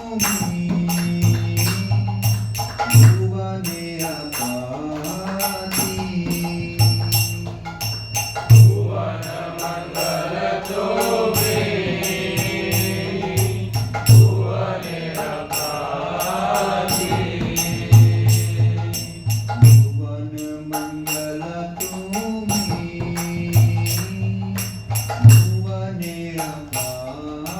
भुवने अपाति भुवन मंगल तुम्हें भुवने अपाति भुवन मंगल तुम्हें भुवने अपाति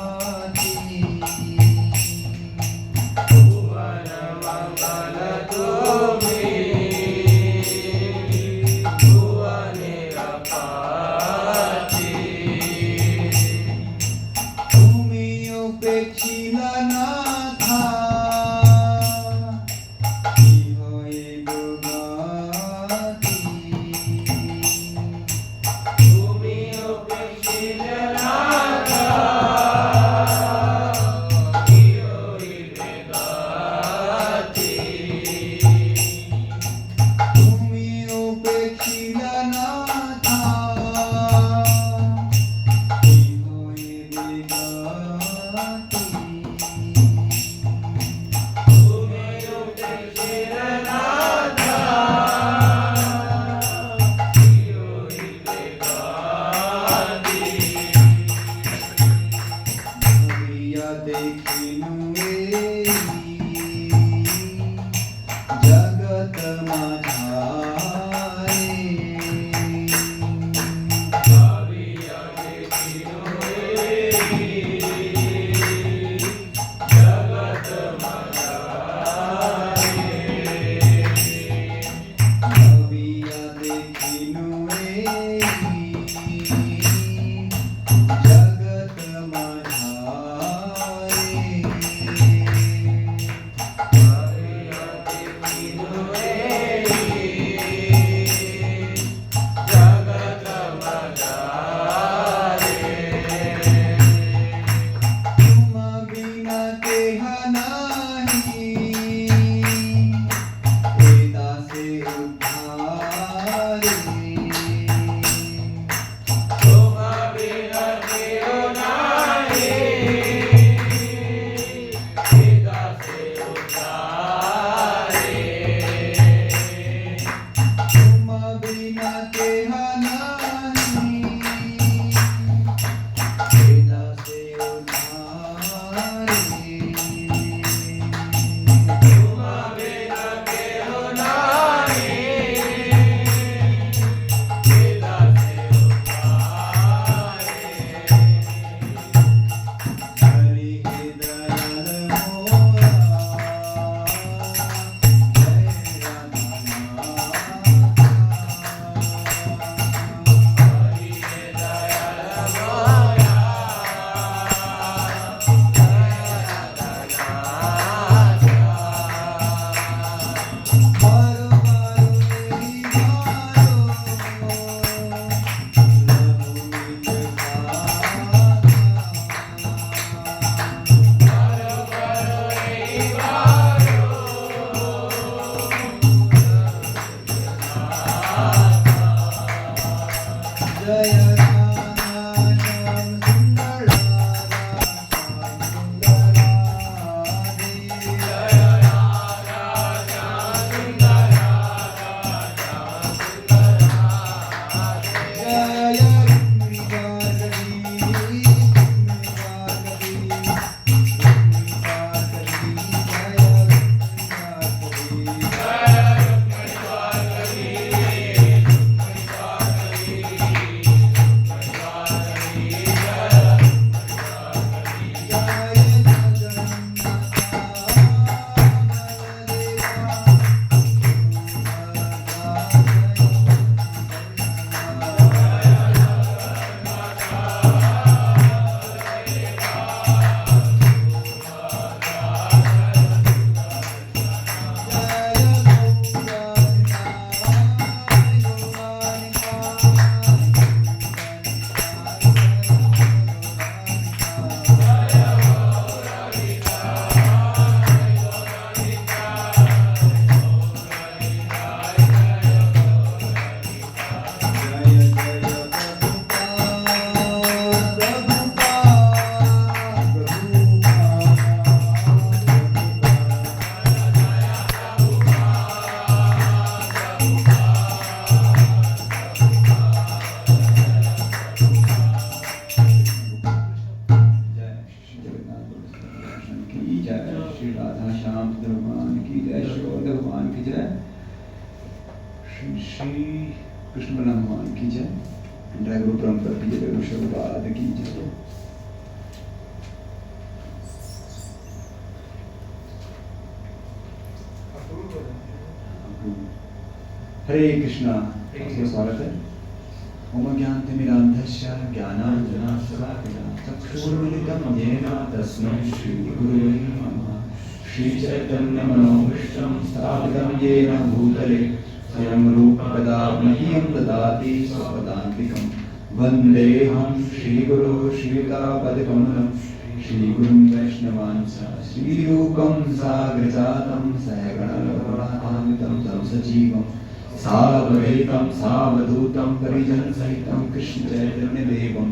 राधा श्याम सुंदर भगवान की जय, श्री गोविंद भगवान की जय, श्री कृष्ण बलराम भगवान की जय, जय गुरु परंपरा की जय, विश्वपाद की जय। हरे कृष्णा, आपका स्वागत है। ओम ज्ञानतिमिरान्धस्य ज्ञानाञ्जनशलाकया चक्षुरुन्मिलितं येन तस्मै श्रीगुरुवे नमः। श्रीचैतन्यमनोभीष्टं स्थापितं येन भूतले स्वयं रूपकदा मह्यं ददाति स्वपदान्तिकं। वन्देऽहं श्रीगुरो श्रीयुतापदकमलं श्रीगुरुं वैष्णवांश्च श्रीरूपं साग्रजातं सहगणरघुनाथान्वितं तं सजीवं सावधूतं सावधूतं परिजनसहितं कृष्णचैतन्यदेवं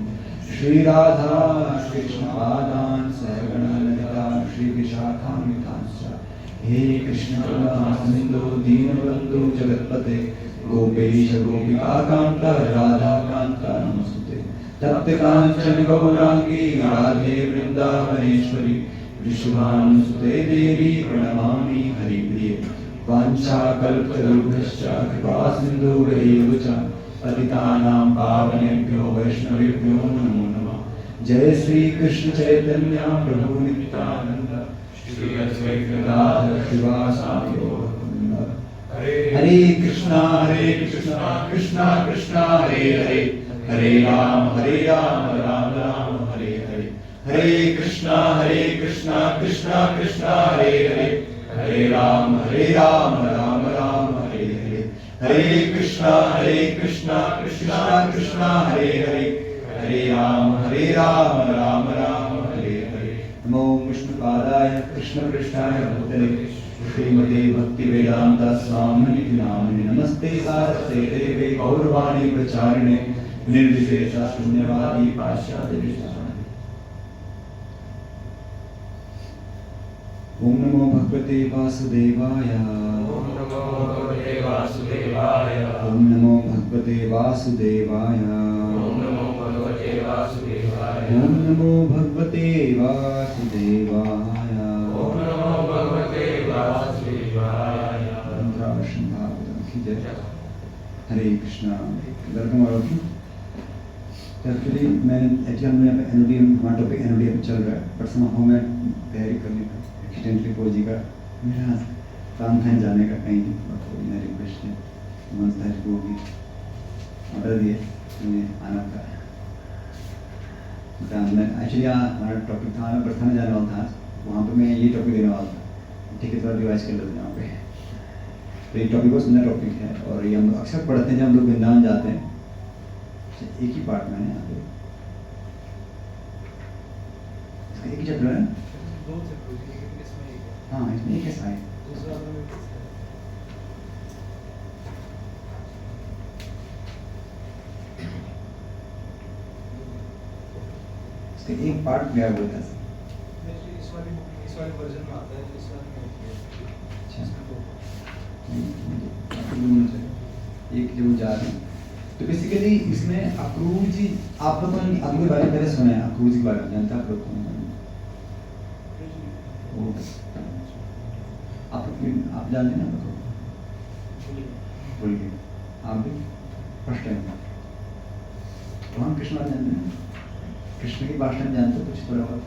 श्रीराधा कृष्णपादान् सहगणललिता श्रीविशाखान्वितांश्च। हे कृष्ण करुणा सिन्धु दीनबन्धु जगत्पते गोपेश गोपिकान्त राधाकान्त नमोस्तुते। तप्त कांचन गौरांगी राधे वृंदावनेश्वरी वृषभानुसुते देवी प्रणमामि हरिप्रिये। वाञ्छाकल्पतरुभ्यश्च कृपासिन्धुभ्यैव च पतितानां पावनेभ्यो वैष्णवेभ्यो नमो नमः। जय श्री कृष्ण चैतन्य प्रभु नित्यानंद श्री अद्वैत गदाधर श्रीवासादि गौरभक्त। हरे कृष्णा कृष्णा कृष्णा हरे हरे, हरे राम राम राम हरे हरे। हरे कृष्णा कृष्णा कृष्णा हरे हरे, हरे राम राम राम हरे हरे। हरे कृष्णा कृष्णा कृष्णा हरे हरे, हरे राम राम राम हरे हरे। नमो विष्णुपादाय कृष्णपृष्ठाय भूतले श्रीमते भक्तिवेदांत स्वामिनिधि नामिने। नमस्ते सारस्वते देवे गौरवाणी प्रचारिणे निर्विशेष शून्यवादी पाश्चात्य। ओम नमो भगवते वासुदेवाय, ओम नमो भगवते वासुदेवाय, ओम नमो भगवते वासुदेवाय, ओम नमो भगवते वासुदेवाय, ओम नमो भगवते वासुदेवाय, ओम नमो भगवते वासुदेवाय। की जय। Hare Krishna. Welcome all of you. Actually हम यहाँ पे एनओडीएम, हमारा टॉपिक एनओडीएम चल रहा है, बट समहाउ मैं तैयारी करने का एक्सीडेंटली फौजी का मेरा काम था जाने का कहीं, मेरा रिक्वेस्ट है मंजदार को भी ऑर्डर दिए मुझे आना था। एक्चुअली हमारा टॉपिक था, हमें बर्थाना जाने वाला था, वहाँ पे मैं ये टॉपिक देने वाला था। ठीक है, थोड़ा रिवाइज कर लेते हैं यहाँ पे। तो ये टॉपिक बहुत सुंदर टॉपिक है और ये हम अक्सर पढ़ते हैं जब हम लोग वृंदावन जाते हैं। एक ही पार्ट में है यहाँ पे, इसका एक ही चैप्टर है। हाँ, इसमें एक ऐसा है। इसका एक पार्ट गया हुआ था। इस वाले वर्जन में आता है, इस वाले में एक जो जा रहे हैं। तो बेसिकली इसमें अक्रूर जी, आप लोगों ने अक्रूर के बारे में पहले सुना है, अक्रूर जी के बारे में जानते हैं आप लोग? आप जानते हैं ना? बोलिए आप भी फर्स्ट टाइम। तो हम कृष्ण जानते हैं, कृष्ण की भाषा में जानते हो कुछ थोड़ा बहुत?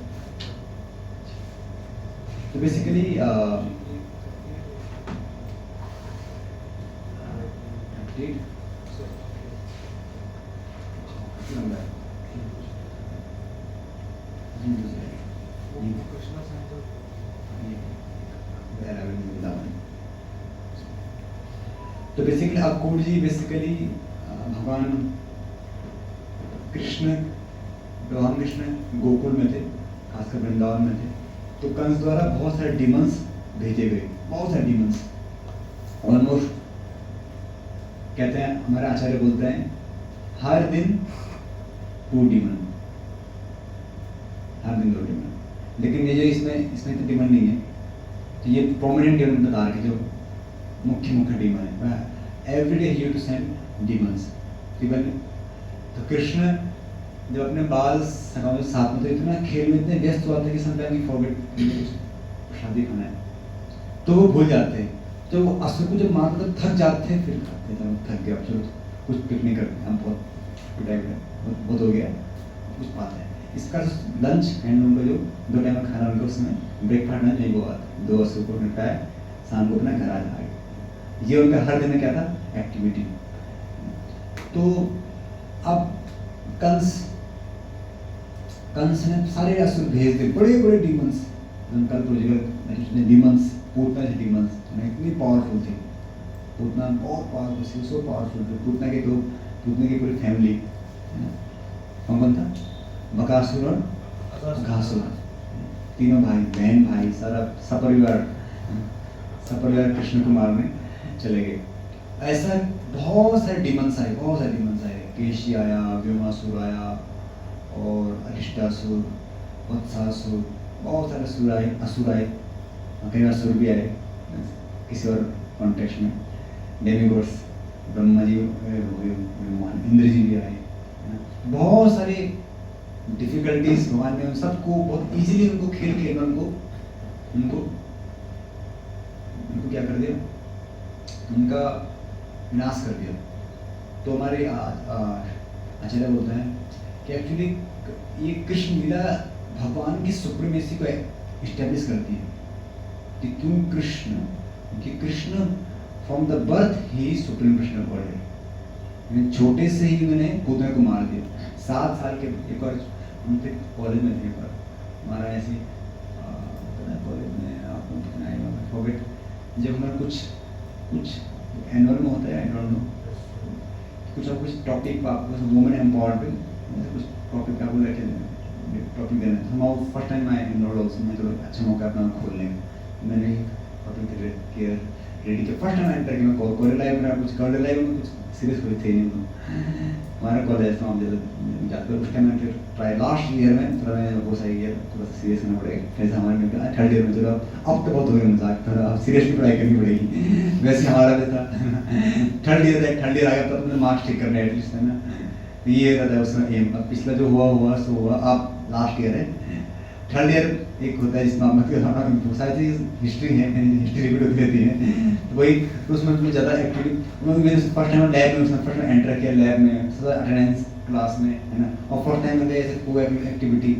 तो बेसिकली तो बेसिकली अक्रूर जी बेसिकली भगवान कृष्ण, भगवान कृष्ण गोकुल में थे, खासकर वृंदावन में थे। तो कंस द्वारा बहुत सारे डीमंस भेजे गए, बहुत सारे डीमंस। ऑलमोस्ट कहते हैं, हमारे आचार्य बोलते हैं हर दिन 2 डीमन, हर दिन 2 डीमन। लेकिन ये जो इसमें इतने डीमन नहीं है, तो ये प्रोमिनेंट डीमन बता रहे जो मुख्य डीमन है। Every day he to send demons. तो कृष्ण जब अपने बाल सखाओ साथ में, तो इतना खेल में इतने व्यस्त हुआ था कि समटाइम ही फॉरगेट प्रसादी खाना है, तो वो भूल जाते हैं। तो वो असुर को जब मारते तो थक जाते हैं, फिर खाते हैं, थक गया चलो कुछ पिकनिक करते हैं, हम बहुत टाइम है, बहुत हो गया, कुछ पाते हैं। इसका लंच एंड उनका जो 2 टाइम का खाना उनका, उसमें ब्रेकफास्ट में नहीं हुआ, 2 असुर को निपटाया, शाम को अपना घर आ जाए। ये उनका हर दिन में क्या था, एक्टिविटी। तो अब कंस ने सारे असुर भेज दिए, बड़े बड़े डीमंस, कल प्रोजेक्ट डीमंस, पूतना के डीमंस इतनी पावरफुल थी, पूतना बहुत पावरफुल थी, सो पावरफुल थी। पूतना की पूरी फैमिली, कौन था, बकासुर और घासुर, तीनों भाई बहन भाई, सारा सपरिवार कृष्ण को मारने चले गए। ऐसा बहुत सारे डीमंस आए, केशी आया, व्योमासुर आया, और अरिष्टासुर, वत्सासुर, बहुत सारे असुर आए, कई बार असुर भी आए किसी और कॉन्टेक्स्ट में, डेमिगॉड्स, ब्रह्मा जी, इंद्र जी भी आए, बहुत सारे डिफिकल्टीज भगवान ने उन सबको बहुत इजीली उनको खेल उनको क्या कर दिया, उनका विनाश कर दिया। तो हमारे आचार्य बोलते हैं कि एक्चुअली ये कृष्ण लीला भगवान की सुप्रीमेसी को इस्टेब्लिश करती है कि क्योंकि Krishna from the birth he supreme Krishna God है। छोटे से ही उन्होंने पूतना को मार दिया। 7 साल के, एक और हम थे कॉलेज में थे, पर हमारा ऐसे कॉलेज में आपको कितना आएगा फॉरगेट, जब हमारा कुछ एनुअल में होता है, कुछ टॉपिक आपको वुमेन एम्पावरमेंट, कुछ टॉपिक आपको लेके टॉपिक देना है। हम फर्स्ट टाइम आए एनरोल हाउस में, तो अच्छा मौका अपना खोल लेंगे। मैंने टॉपिक रेडी किया, फर्स्ट टाइम एंटर किया। कॉलेज लाइफ में कुछ सीरियस हुई थे नहीं, हमारा कॉलेज था, हम जाते उस टाइम में ट्राई लास्ट ईयर में थोड़ा मैं बहुत सही गया, थोड़ा सा सीरियस होना पड़ेगा। जैसे हमारे में 3rd ईयर में, चलो अब तो बहुत हो गया मजाक, थोड़ा अब सीरियसली पढ़ाई करनी पड़ेगी। वैसे हमारा भी था 3rd ईयर आ गया, तब मैंने मार्क्स ठीक करना है एटलीस्ट, है ना, ये रहता है उसमें एम। अब पिछला जो हुआ सो हुआ, अब लास्ट ईयर है। 3rd ईयर एक होता है जिसमें आप शायद हिस्ट्री है, हिस्ट्री रिपीट होती रहती है, तो वही तो उसमें मैं ज़्यादा एक्टिविटी, फर्स्ट टाइम लैब में, उसमें फर्स्ट टाइम एंटर किया लैब में, ज़्यादा अटेंडेंस क्लास में, है ना, और फर्स्ट टाइम में ऐसे कोई एक्टिविटी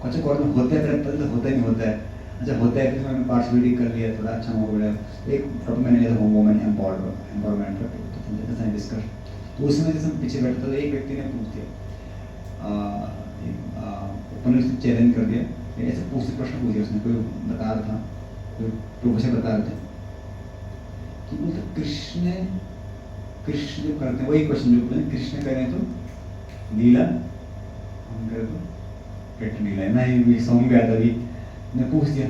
अच्छा कॉलेज में होता है, पहले होता ही नहीं होता है, अच्छा होता है, फिर मैंने पार्टिसिपेट कर लिया, थोड़ा अच्छा हो गया। एक टॉपिक मैंने लिया था वुमेन एम्पावरमेंट का डिस्कस, तो उसमें जैसे पीछे बैठा था, एक व्यक्ति ने पूछ दिया, ओपनली चैलेंज कर दिया, ऐसे प्रश्न पूछ दिया उसने, कोई बता रहा था, कोई प्रोफेसर बता रहे थे कि बोलते कृष्ण जो करते हैं, वही क्वेश्चन जो बोले, कृष्ण करें तो लीला, हम करें तो पेट लीला है ना, ये सॉन्ग गया था अभी, ने पूछ दिया।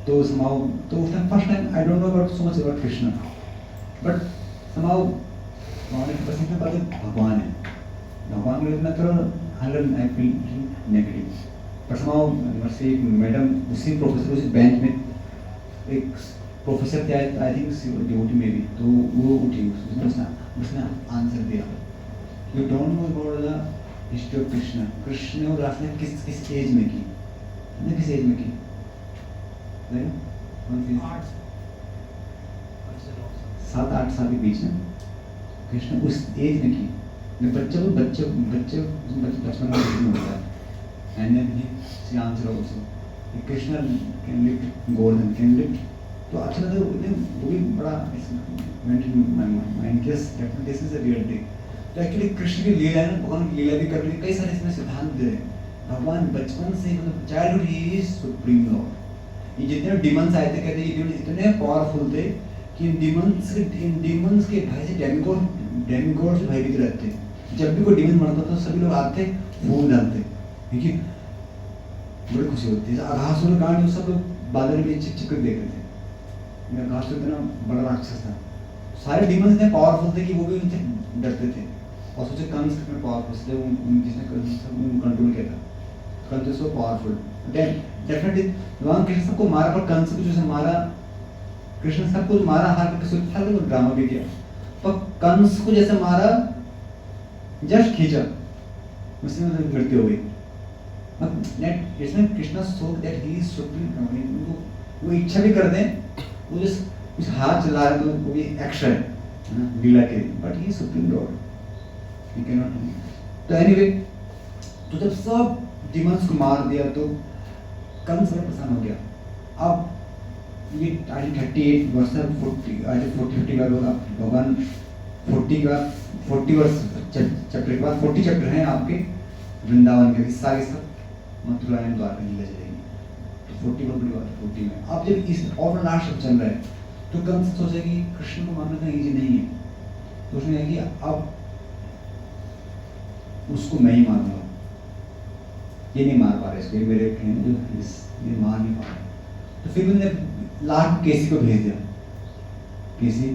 तो समाओ, तो उस time first time I don't know about so much about Krishna, but समाओ भगवान है, भगवान को इतना करो 100 आई फील नेगेटिव, पर समाओ से एक मैडम उसी प्रोफेसर, उसी बेंच में एक प्रोफेसर थे, आई थिंक डिवोटी में भी, तो वो उठी, उसने आंसर दिया, you don't know about the history of Krishna और रास ने किस एज में की, किस एज में की, कौन सी 7-8 साल के बीच में कृष्ण उस एज में की, बच्चे बचपन में होता है, and then he answered also, Krishna can lift gold and can lift, तो अच्छा लगा, वो भी बड़ा went in my mind, yes definitely this is a real thing। तो एक्चुअली कृष्ण की लीला है ना, भगवान की लीला भी कर रही है, कई सारे इसमें सिद्धांत दे रहे हैं। भगवान बचपन से, मतलब childhood he is supreme Lord. ये जितने डिमंस आए थे, कहते हैं इतने पावरफुल थे कि डिमंस के भय से डेमिगॉड से भयभीत रहते थे। जब भी कोई डिमन मरता था, सभी लोग आते फूल डालते, क्योंकि बड़ी खुशी होती है। अघासुर कांड सब लोग बादल में चिप कर देखते थे। अघासुर इतना बड़ा राक्षस था, सारे डिमंस इतने पावरफुल थे कि वो भी उनसे डरते थे, और सोचे कंस कितने पावरफुल थे, जिसने कंट्रोल किया था, कंस सो पावरफुल। डेफिनेटली भगवान कृष्ण सबको मारा, पर कंस को जैसे मारा, कृष्ण सबको मारा, हार करके ड्रामा भी किया, पर कंस को जैसे मारा, जस्ट खींचा, उसमें मृत्यु हो गई। इसमें Krishna so that he is supreme, उनको वो इच्छा भी करते हैं, वो उस हाथ चला रहे तो वो भी एक्स्ट्रा है ना, लीला के, but he supreme Lord, he can not. तो एनीवे, तो जब सब डिमंस को मार दिया तो कंस बड़ा प्रसन्न हो गया। अब ये 38 वर्ष 40 का होगा भगवान, 40 वर्ष चैप्टर के बाद 40 चैप्टर हैं आपके वृंदावन के, सारे सब मथुरा एंड द्वारका लीला चलेगी। तो 40 बड़ी बात है 40 में। अब जब इस और लास्ट सब चल रहा है तो कंस सोचा कि कृष्ण को मारना इतना ईजी नहीं है, तो उसने कहा कि अब उसको मैं ही मारूंगा, ये नहीं मार पा रहे इसको, ये मेरे ये मार नहीं पा रहे। तो फिर उन्होंने लास्ट केसी को भेज दिया। केसी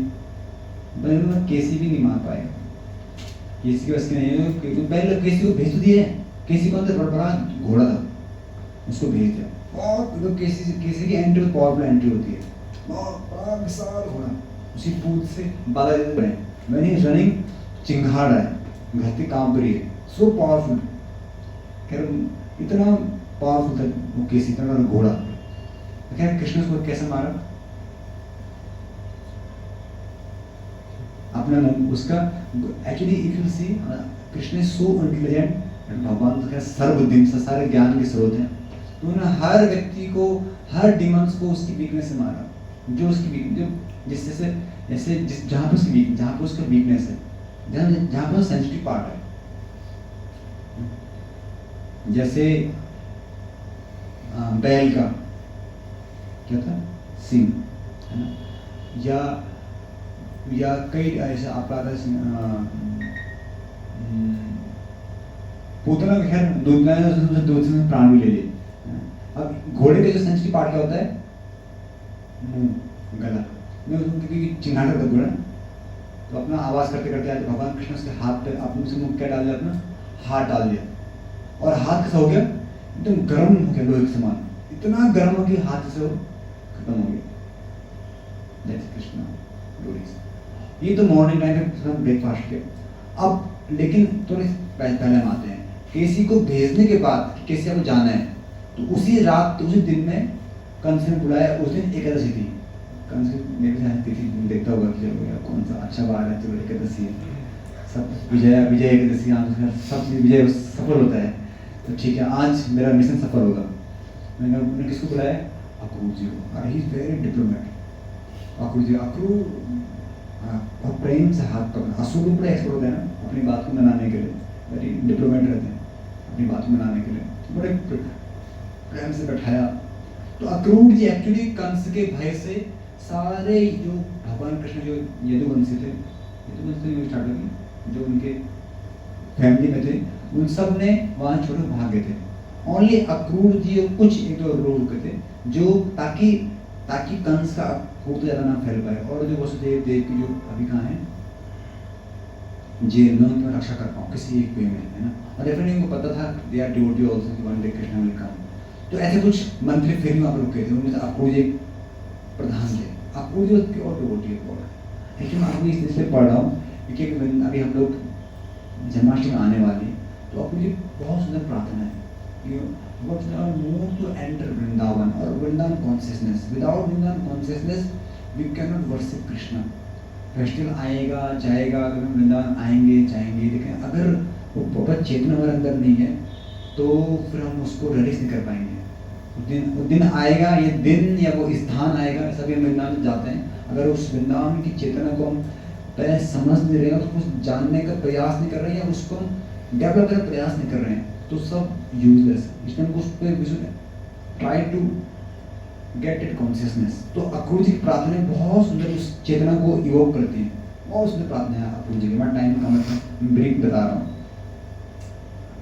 केसी भी नहीं मार पाएगा, केसी के बस की नहीं है, क्योंकि पहले केसी को भेज दिए। केसी कौन था? बड़ा घोड़ा था, उसको भेज दिया। और केसी की एंट्री पावरफुल एंट्री होती है, बहुत बड़ा विशाल घोड़ा, उसी पूछ से बाला बने मैंने रनिंग चिंगाड़ है, घाती काम पर ही है, सो पावरफुल। खैर इतना पावरफुल था वो केसी, इतना बड़ा घोड़ा। खैर कृष्ण उसको कैसे मारा? अपना उसका actually if you see Krishna is so intelligent, भगवान का सर्वबुद्धि सारे ज्ञान के स्रोत हैं, तो उन्होंने हर व्यक्ति को, हर डिमंस को उसकी वीकनेस से मारा, जो उसकी जो जिससे जैसे जिस जहाँ पर उसकी जहाँ पर उसका वीकनेस है, जहाँ पर सेंसिटिव पार्ट है, जैसे बैल का क्या था, सिंह है ना, या कई ऐसे आपका आता है पूतना का, खैर दूध से प्राण भी ले लिए। अब घोड़े के जो सेंसिटिव पार्ट क्या होता है? मुंह, गला, क्योंकि चिंगाड़ा करता घोड़ा, तो अपना आवाज करते करते आते भगवान कृष्ण उसके हाथ पे अपने से मुंह क्या डाल दिया, अपना हाथ डाल दिया, और हाथ कैसा हो गया? एकदम गर्म हो गया, लोहे के समान, इतना गर्म हो गया हाथ से वो खत्म हो गया। That's Krishna glories. ये तो मॉर्निंग टाइम में ब्रेकफास्ट के। अब लेकिन थोड़े पहले हम आते हैं केसी को भेजने के बाद, केसी को जाना है, तो उसी रात उसी दिन में कंस ने बुलाया। उस दिन एकादशी थी, कंस मेरे से तिथि देखता होगा कि चलो यार कौन सा अच्छा बार है, चलो एकादशी है, सब विजय एकादशी, सब चीज़ विजय सफल होता है, तो ठीक है आज मेरा मिशन सफल होगा। मैंने किसको बुलाया? अक्रूर जी को। और he is very diplomat. Akrura ji, Akrura बहुत प्रेम से हाथ पकड़ा। असुर भी बड़े एक्सपर्ट होते हैं ना अपनी बात को मनाने के लिए, वेरी डिप्लोमेट रहते हैं अपनी बात को मनाने के लिए, बड़े प्रेम से बैठाया। तो अक्रूर जी एक्चुअली कंस के भय से सारे जो भगवान कृष्ण जो यदुवंशी थे, यदुवंशी स्टार्ट होगी, जो उनके फैमिली में थे, उन सब ने वहाँ छोड़कर भाग गए थे। ओनली अक्रूर जी और कुछ एक दो अक्रूर रुके थे, जो ताकि कंस का खूब ज़्यादा ना फैल पाए, और जो वसुदेव देव की जो अभी कहाँ है जेल में, उनकी रक्षा कर पाऊँ किसी एक वे में, है ना। और डेफिनेटली उनको पता था दे आर डिवोटी आल्सो कि one day Krishna will come. तो ऐसे कुछ मंत्री फिर भी वहाँ पर रुके थे, उनमें से अक्रूर जी प्रधान थे। अक्रूर जी प्योर डिवोटी है गॉड। एक्चुअली मैं अभी इसलिए पढ़ रहा हूँ क्योंकि अभी हम लोग जन्माष्टमी आने वाली है, तो अक्रूर जी बहुत सुंदर प्रार्थना है, What's our move to enter Vrindavan or Vrindavan consciousness? Without Vrindavan consciousness, we cannot worship Krishna. Festival आएगा जाएगा, अगर हम वृंदावन आएंगे जाएंगे, लेकिन अगर वो प्रॉपर चेतना हमारे अंदर नहीं है तो फिर हम उसको रिलीज नहीं कर पाएंगे। वो दिन आएगा, ये दिन या वो स्थान आएगा, सभी हम वृंदावन जाते हैं, अगर उस वृंदावन की चेतना को हम पहले समझ नहीं रहे हैं, उसको जानने का प्रयास नहीं कर रहे हैं, या उसको हम डेवलप करने का प्रयास नहीं कर रहे हैं, तो सब यूजलेस है। इसलिए हमको उस पर try to get it consciousness. तो अक्रूर जी की प्रार्थना बहुत सुंदर उस चेतना को इवोक करती है, बहुत सुंदर प्रार्थना है अक्रूर जी की। मैं टाइम कम है, ब्रेक बता रहा हूँ,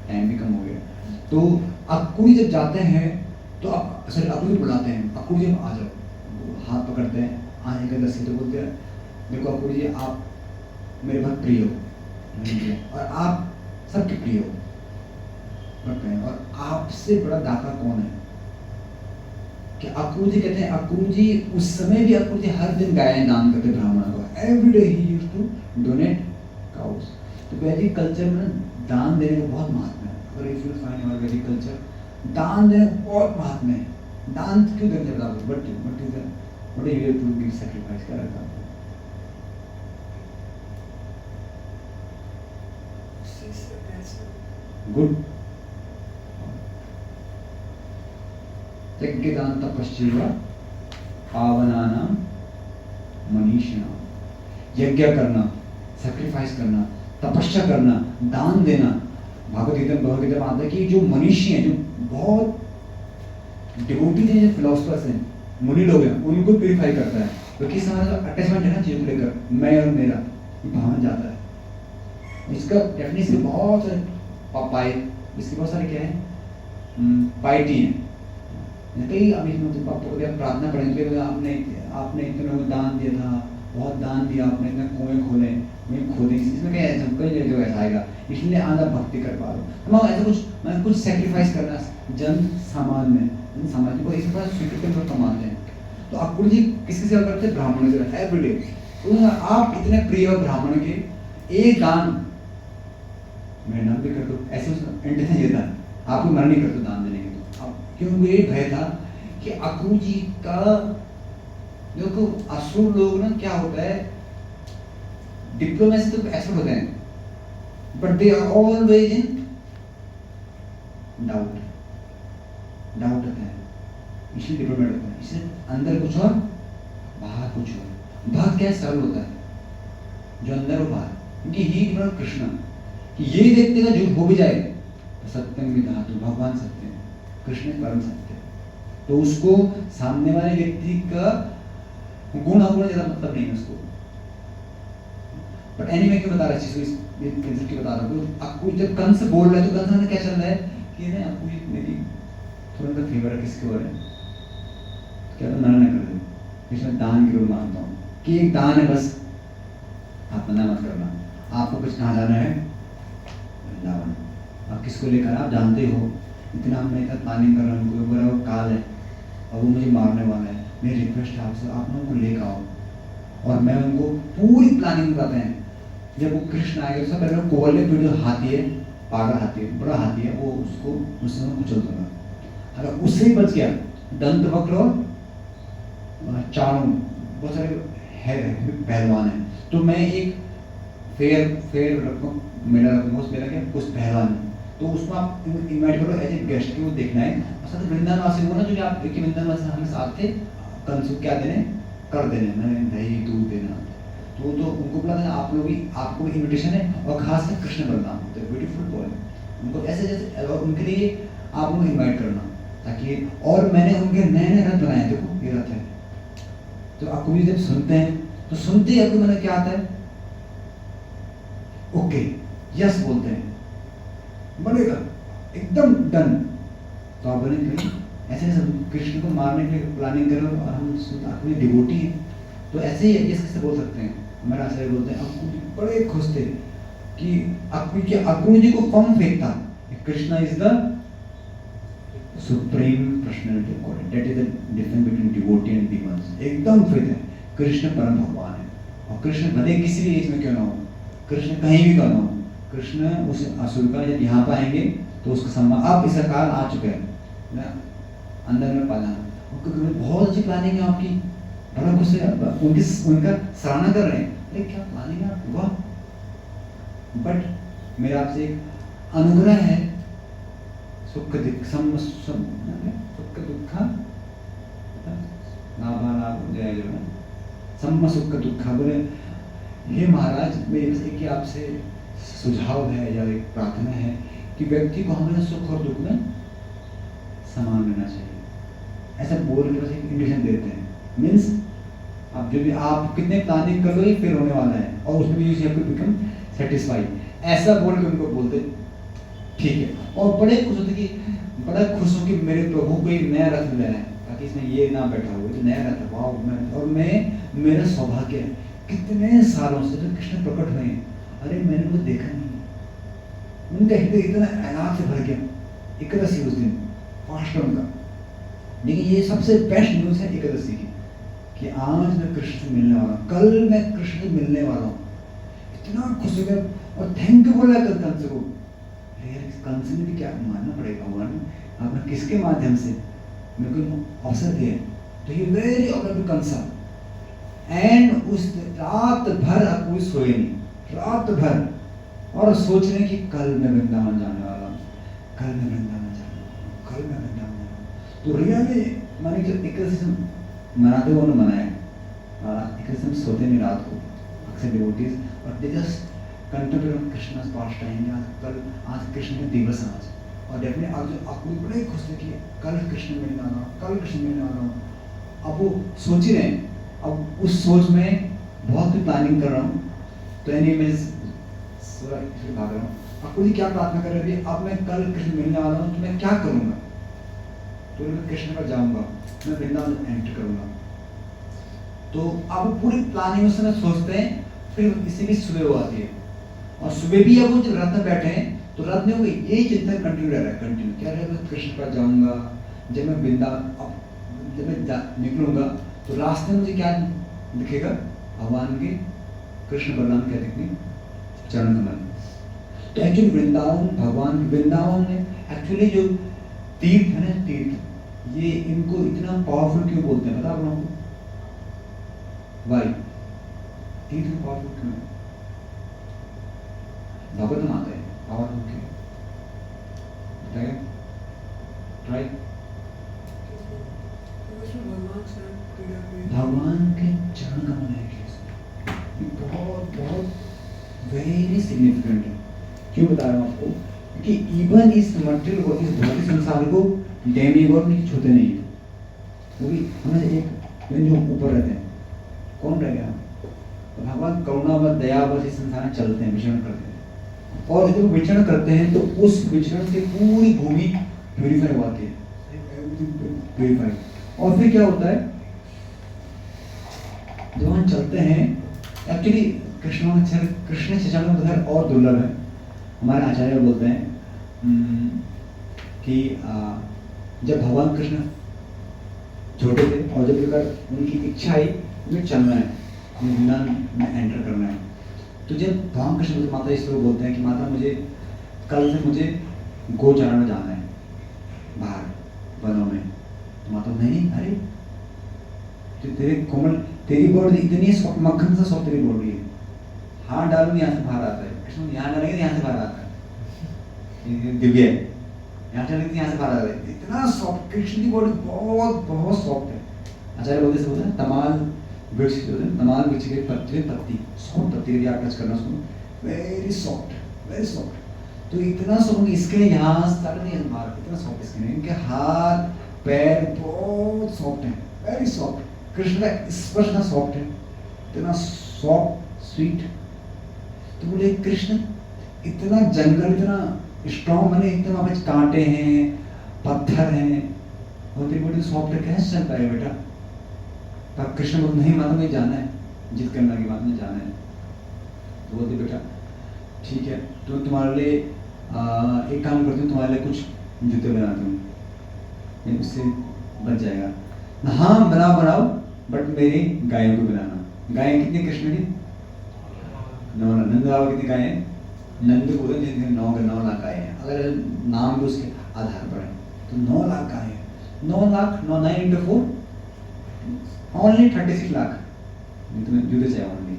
टाइम भी कम हो गया। तो अक्रूर जब जाते हैं तो अक्रूर जी बुलाते हैं, अक्रूर जी आ जाओ, हाथ पकड़ते हैं, आने का दस तो बोलते हैं देखो अक्रूर जी आप मेरे बहुत प्रिय हो और आप सबके प्रिय हो, और आपसे बड़ा दाता कौन है? कि अक्रूर जी कहते हैं, अक्रूर जी उस समय भी अक्रूर जी हर दिन गायें दान करते ब्राह्मणों को, every day he used to donate cows. तो वैदिक कल्चर में दान देने का बहुत महत्व है। अगर इफ यू फाइंड आवर वैदिक कल्चर, दान देने का बहुत महत्व है। दान क्यों देते हैं बताओ? But you have to give sacrifice क्या रहता है? गुड यज्ञदान तपश्चैव पावनानां मनीषिणां। यज्ञ करना, सैक्रिफाइस करना, तपस्या करना, दान देना, भगवद गीता में आता है कि जो मनीषी हैं, जो बहुत डिवोटीज हैं, जो फिलोसफर्स हैं, मुनि लोग हैं, उनको प्यूरिफाई करता है। क्योंकि हमारा अटैचमेंट है ना चीजों को लेकर, मैं और मेरा, ये भावना जाता है। इसका डेफिनेशन बहुत सारे पापाई, इसके बहुत सारे क्या है, पाइटी हैं। कई अभी पापा को प्रार्थना करेंगे, आपने इतने को दान दिया था, बहुत दान दिया आपने, इतने कुएं खोले, खोदे, इसमें क्या है, जो ऐसा आएगा, इसलिए आधा भक्ति कर पा रहा हूँ। ऐसा मैं कुछ सेक्रीफाइस करना जन समाज में, समाज को इस बार स्वीकृति में कमाते हैं। तो अक्रूर जी किसकी सेवा करते हैं? ब्राह्मणों की सेवा एवरीडे। तो आप इतने प्रिय हो ब्राह्मण के, एक दान मेरे नाम भी कर दो, ऐसे इंटेंशन ये था, आपको मना नहीं करते दान देने के। क्योंकि ये भय था कि अक्रूर जी का, देखो असुर लोग ना क्या होता है, डिप्लोमेसी तो ऐसे होते हैं, but they are always in doubt होता है, इसलिए डिप्लोमेट होता है। इससे अंदर कुछ और बाहर कुछ और। भक्त क्या सरल होता है, जो अंदर और बाहर, क्योंकि ही कृष्ण कि ये देखते का झूठ हो भी जाए तो सत्यम विधातु, भगवान सत्य है, कृष्ण परम सत्य है। तो उसको सामने वाले व्यक्ति का गुण अवगुण ज्यादा मतलब नहीं है उसको। बट एनीवे क्यों बता रहा है चीज, क्यों बता रहा हूँ, आपको जब कंस बोल रहा है तो कंस में क्या चल रहा है कि नहीं आपको मेरी थोड़ा फेवर है किसके ओर है, क्या तो मना न कर दे, इसमें दान की जरूर मानता हूँ कि एक दान है, बस आप मना मत करना। आपको कुछ कहाँ जाना है? वृंदावन। आप किसको लेकर, आप जानते हो इतना मैं इतना प्लानिंग कर रहा हूँ, मेरा वो काल है और वो मुझे मारने वाला है, मेरी रिक्वेस्ट है आपसे, आप उनको लेकर आओ। और मैं उनको पूरी प्लानिंग बताते हैं। जब वो कृष्ण आएगा सबसे पहले कोवले पे जो हाथी है, पागल हाथी है, बड़ा हाथी है, वो उसको उससे मैं कुचल दूंगा। अगर उससे ही बच गया, दंत वक्र और चाणू बहुत सारे पहलवान है, तो मैं एक फेयर रखूँ, मेला रखूँगा, उस मेला के कुछ पहलवान है, तो उसको आप इन्वाइट करो एज ए गेस्ट की, वो देखना है। और साथ वृंदावन वासी हो ना, जो आप देखिए वृंदावन वासी हमें साथ थे, कंस क्या देने कर देने, मैंने दही दूध देना, तो उनको बुला देना, आप लोग भी, आपको भी इन्विटेशन है। और खास कर कृष्ण बलराम होते हैं, ब्यूटीफुल बॉय, उनको ऐसे जैसे, और उनके लिए आप उनको इन्वाइट करना ताकि, और मैंने उनके नए नए रथ बनाए, देखो ये रथ है। तो आपको भी जब सुनते हैं तो सुनते ही आपको मैंने क्या आता है, ओके यस बोलते हैं, बनेगा एकदम डन। तो आप बोले ऐसे कृष्ण को मारने के लिए प्लानिंग करो और हम अपने डिवोटी हैं, तो ऐसे ही यस कैसे बोल सकते हैं? हमारे आचार्य बोलते हैं अक्रूर जी बड़े खुश थे कि अक्रूर जी को कम फेंक था, Krishna is the supreme personality of God, that is the difference between devotee and demons. एकदम फेथ है, कृष्ण परम भगवान है, और कृष्ण भले किसी भी एज में क्यों ना हो, कृष्ण कहीं भी क्यों ना हो, कृष्ण उस असुर का जब यहाँ पर आएंगे तो उसका सम्मान, अब इस काल आ चुके हैं ना, अंदर में पाला, बहुत अच्छी प्लानिंग है आपकी, बड़ा खुश है, उनका सराहना कर रहे हैं, अरे क्या प्लानिंग है आपकी, वाह। बट मेरा आपसे एक अनुग्रह है, सुख दुखा सम्म सुख दुखा, बोले हे महाराज, मेरे बस एक आपसे सुझाव है या एक प्रार्थना है कि व्यक्ति को हमेशा सुख और दुख में समान रहना चाहिए। ऐसा बोल के बस एक इंडिकेशन देते हैं, मीन्स आप जो भी आप कितने प्लानिंग कर लो ये फिर होने वाला है, और उसमें भी you have to become satisfied, ऐसा बोल के उनको बोलते ठीक है। और बड़े खुश होते कि बड़ा खुश हूँ कि मेरे प्रभु को एक नया रथ मिला है, ताकि इसमें ये ना बैठा हुआ तो नया रथ है, वाह। और मैं मेरा सौभाग्य है, कितने सालों से तो कृष्ण प्रकट हुए हैं, अरे मैंने वो देखा नहीं, उनका हृदय इतना अनाथ से भर गया, एकादशी उस दिन फास्ट उनका। लेकिन ये सबसे बेस्ट न्यूज़ है एकादशी की, कि आज मैं कृष्ण से मिलने वाला हूँ, कल मैं कृष्ण से मिलने वाला हूँ, इतना खुश हो गया। और थैंक यू बोला कल कंस को, कंस ने भी क्या मानना पड़ेगा भगवान, आपने किसके माध्यम से मेरे को अवसर दिया है, तो ही वेरी ऑब्लिक कंसर्न। एंड उस रात भर आप कोई सोए नहीं, रात भर, और सोच रहे हैं कि कल मैं वृंदावन जाने वाला हूँ, कल मैं वृंदावन जाने वाला हूँ, कल मैं वृंदावन जाने वाला हूँ। तो रियली मैंने जो एक तरह से मनाते हुए उन्होंने मनाया, एक तरह से हम सोते नहीं रात को अक्सर डिवोटीज, और दे जस्ट कंटेम्पलेट कृष्णा's pastime। आज कृष्ण का दिवस है आज, और डेफिनेटली आज आपको बड़े खुश थे कि कल कृष्ण मिलने आना, कल कृष्ण मिलने आना। अब वो सोच ही रहे हैं, अब उस सोच में बहुत भी प्लानिंग कर रहा हूँ। तो एनी मैं भाग रहा हूँ। आपको जी क्या प्रार्थना कर रहे थे, अब मैं कल कृष्ण मिलने वाला हूँ तो मैं क्या करूँगा? तो मैं कृष्ण पर जाऊँगा, मैं वृंदावन एंटर करूँगा। तो अब पूरी प्लानिंग उस समय सोचते हैं, फिर इसी भी सुबह हो आती है, और सुबह भी अब वो जब रथ में बैठे हैं तो रथ में होगी यही चिंतन कंटिन्यू रह रहा है, कंटिन्यू क्या रहेगा, कृष्ण पर जाऊँगा। जब मैं वृंदावन अब जब मैं निकलूँगा तो रास्ते में मुझे क्या दिखेगा, भगवान के कृष्ण बलराम क्या दिखेंगे, चरण कमल। तो एक्चुअली वृंदावन, भगवान वृंदावन में एक्चुअली जो तीर्थ है ना, तीर्थ, ये इनको इतना पावरफुल क्यों बोलते हैं पता आप लोगों को? वाई तीर्थ पावरफुल क्यों है? भगवत माता है पावरफुल क्यों बताइए, ट्राई। भगवान के चरण कमल है, बहुत बहुत वेरी सिग्निफिकेंट है। क्यों बता रहा हूँ आपको? क्योंकि इवन इस मटेरियल को, इस भौतिक संसार को डेमीगॉड नहीं छूते नहीं है, क्योंकि हमें एक जो ऊपर रहते हैं, कौन रह गया? भगवान करुणावश दयावश इस संसार में चलते हैं, विचरण करते हैं, और जब विचरण करते हैं तो उस विचरण से पूरी भूमि प्यूरिफाई होती है, प्यूरिफाई। और फिर क्या होता है, जब हम चलते हैं, एक्चुअली कृष्ण चरण उधर और दुर्लभ है। हमारे आचार्य बोलते हैं कि जब भगवान कृष्ण छोटे थे और जब उनकी इच्छा आई मुझे चलना है, वृंदावन में एंटर करना है, तो जब भगवान कृष्ण माता ईश्वर बोलते हैं कि माता मुझे कल से मुझे गोचारण में जाना है बाहर वनों में, तो माता नहीं, अरे तो तेरे कोमल, तेरी बॉडी इतनी मक्खन सा सॉफ्ट तेरी बॉडी है, हाथ डालूंगी यहाँ से बाहर आता है, कृष्ण यहाँ डालेंगे तो यहाँ से बाहर आता है, दिव्य है, यहाँ डालेंगे तो यहाँ से बाहर आता है, इतना सॉफ्ट कृष्ण की बॉडी बहुत बहुत सॉफ्ट है। आचार्य बोलते से बोलते हैं तमाल वृक्ष, तमाल वृक्ष के पत्ती सॉफ्ट पत्ती यदि आप टच करना उसको, वेरी सॉफ्ट, वेरी सॉफ्ट। तो इतना सॉफ्ट इसके यहाँ स्टार्ट नहीं है बाहर, इतना सॉफ्ट इसके नहीं, इनके हाथ पैर बहुत सॉफ्ट है, वेरी सॉफ्ट। कृष्ण का स्पर्श ना सॉफ्ट है, इतना सॉफ्ट स्वीट। तो बोले कृष्ण इतना जंगल, इतना स्ट्रॉन्ग, मैंने इतने वहां पे कांटे हैं, पत्थर हैं, और तेरी बॉडी सॉफ्ट है, कैसे चल पाए बेटा? तब कृष्ण बोलते नहीं माता मुझे जाना है, जिद करने की बात में जाना है। तो बोलते बेटा ठीक है, तो तुम्हारे लिए एक काम करती हूँ, तुम्हारे लिए कुछ जूते बनाती हूँ, उससे बच जाएगा। हाँ बनाओ, बट मेरी गायों को बनाना। गायें कितनी कृष्ण की? 9 लाख। नंद बाबा कितनी गायें हैं? नंद को 9 लाख गायें हैं, अगर नाम भी उसके आधार पर है तो 9 लाख गायें हैं। 9 लाख 9 into 4 ओनली 36 लाख तुम्हें जूते चाहिए ओनली।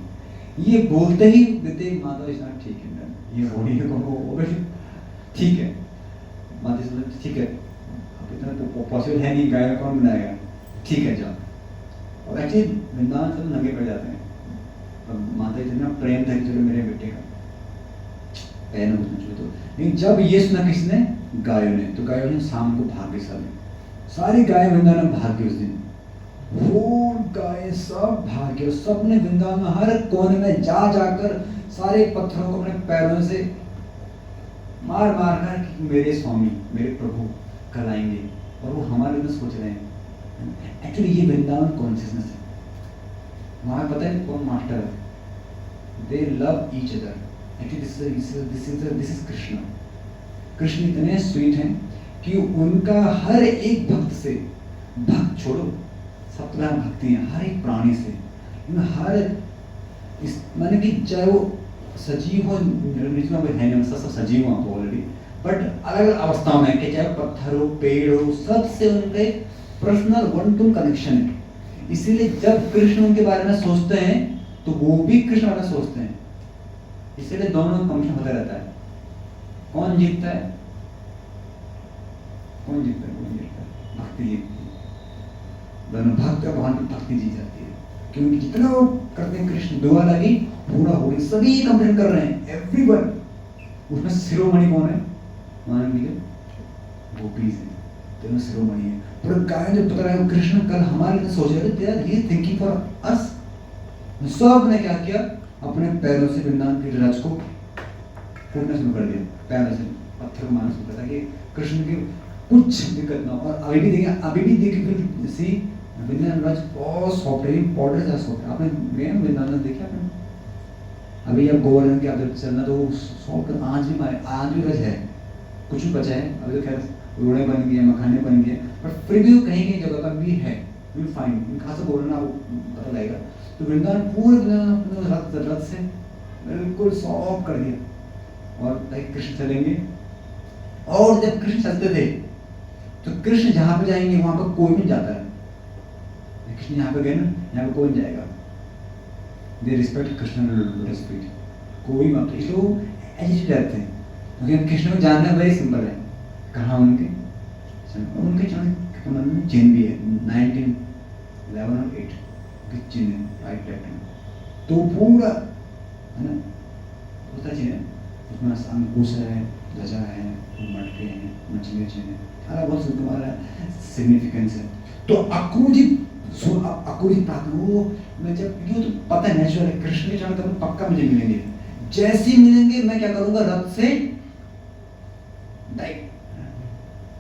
ये बोलते ही देते माता इस ठीक है, ये होनी है ठीक है, माता इस ठीक है, अब इतना तो पॉसिबल है नहीं, गाय कौन बनाएगा, ठीक है जाओ। और एक्चुअली वृंदावन सब नंगे पड़ जाते हैं, और माता इतना प्रेम था कि चलो मेरे बेटे का पैर में पूछो तो। लेकिन जब ये सुना किसने, गायों ने, तो गायों ने शाम को भाग गई, सारी गायें वृंदावन में भाग गई उस दिन, फूल गायें सब भाग गए, सबने वृंदावन में हर कोने में जाकर सारे पत्थरों को अपने पैरों से मार कर कि मेरे स्वामी, मेरे प्रभु कल आएंगे, और वो हमारे लिए सोच रहे हैं। एक्चुअली ये वृंदावन कॉन्शियसनेस है, वहाँ पता है कौन मास्टर है, दे love each other. Actually this is Krishna. Krishna इतने स्वीट हैं कि उनका हर एक भक्त से, भक्त छोड़ो सब तरह भक्ति है, हर एक प्राणी से, हर इस माने कि चाहे वो सजीव हो, सब सजीव हो ऑलरेडी, बट अलग अलग अवस्थाओं में, कि चाहे पत्थर हो, पेड़ हो, सबसे उनके पर्सनल वन टू कनेक्शन है। इसीलिए जब कृष्ण उनके बारे में सोचते हैं तो वो भी कृष्ण बारे में सोचते हैं, इसलिए दोनों कनेक्शन होता रहता है। कौन जीतता है? कौन जीतता है? कौन जीतता है? भक्ति जीतती है। दोनों भक्त और भगवान की भक्ति जीत जाती है, क्योंकि जितना वो करते हैं कृष्ण दुआ लगी पूरा हो गया, सभी कंप्लेन कर रहे हैं, एवरीवन। उसमें शिरोमणि कौन है? मान लीजिए गोपीज है, दोनों शिरोमणि है। पूरा गायन जब पता लगा कृष्ण कल हमारे लिए सोच रहे थे, ही थिंकिंग फॉर अस। सब ने क्या किया? अपने पैरों से वृंदावन की रज को कूटना शुरू कर दिया, पैरों से पत्थर को मारना शुरू कर दिया कि कृष्ण की कुछ दिक्कत ना हो। और अभी भी देखिए सी वृंदावन रज बहुत सॉफ्ट है, पाउडर जैसा सॉफ्ट है। आपने गए वृंदावन देखे आपने? अभी अब गोवर्धन के आप जब चलना तो सॉफ्ट आज भी रज है, कुछ भी बचा है। अभी तो खैर रोड़े बन गए, मखाने बन गए, पर फिर भी कहीं कहीं जगह पर भी है, विल फाइंड। खासा बोलना पता लगेगा। तो वृंदावन पूरे रथ से बिल्कुल सॉफ्ट कर दिया। और कृष्ण चलेंगे, और जब कृष्ण चलते थे तो कृष्ण जहाँ पे जाएंगे वहां पर कोई नहीं जाता है। कृष्ण यहाँ पे गए ना, यहाँ पे कोई नहीं जाएगा। They respect Krishna lotus feet, कोई मत, इसलिए वो एजिटेट रहते हैं। क्योंकि कृष्ण को जानना वेरी सिंपल है। कहाँ उनके चरण कमल में चिन्ह भी है, 1911 और 8 के चिन्ह है, राइट लेफ्ट में। तो पूरा है ना, होता चिन्ह है, उसमें अंकुश है, ध्वजा है, मटके हैं, मछली चिन्ह है, सारा बहुत तुम्हारा सिग्निफिकेंस है। तो अक्रूर जी प्रार्थना वो मैं जब ये तो पता है नेचुरल है, कृष्ण के चरण कमल पक्का मुझे मिलेंगे। जैसे ही मिलेंगे मैं क्या करूंगा? रथ से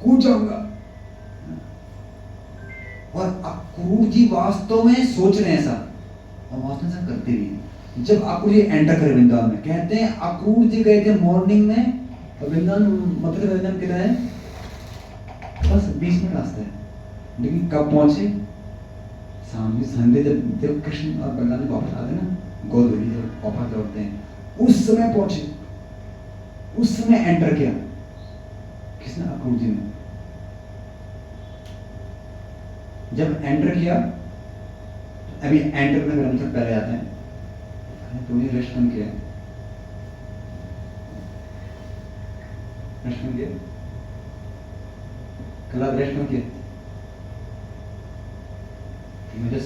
कूद जाऊंगा। और अक्रूर जी वास्तव में सोच रहे हैं ऐसा, और वास्तव में ऐसा करते भी हैं। जब अक्रूर जी एंटर करे वृंदावन में, कहते हैं अक्रूर जी गए थे मॉर्निंग में, और वृंदावन मतलब वृंदावन कितना है? बस 20 मिनट रास्ता है। लेकिन कब पहुंचे? सामने संडे जब कृष्ण और बलराम जी वापस आते ना, गोधूली जब वापस लौटते हैं, उस समय पहुंचे, उस समय एंटर किया किसने? अक्रूर जी ने। जब एंटर किया, अभी एंटर करने के हम पहले आते हैं, तुमने रेस्ट कम किया, रेस्ट कम किया, कल आप रेस्ट कम किया। मुझे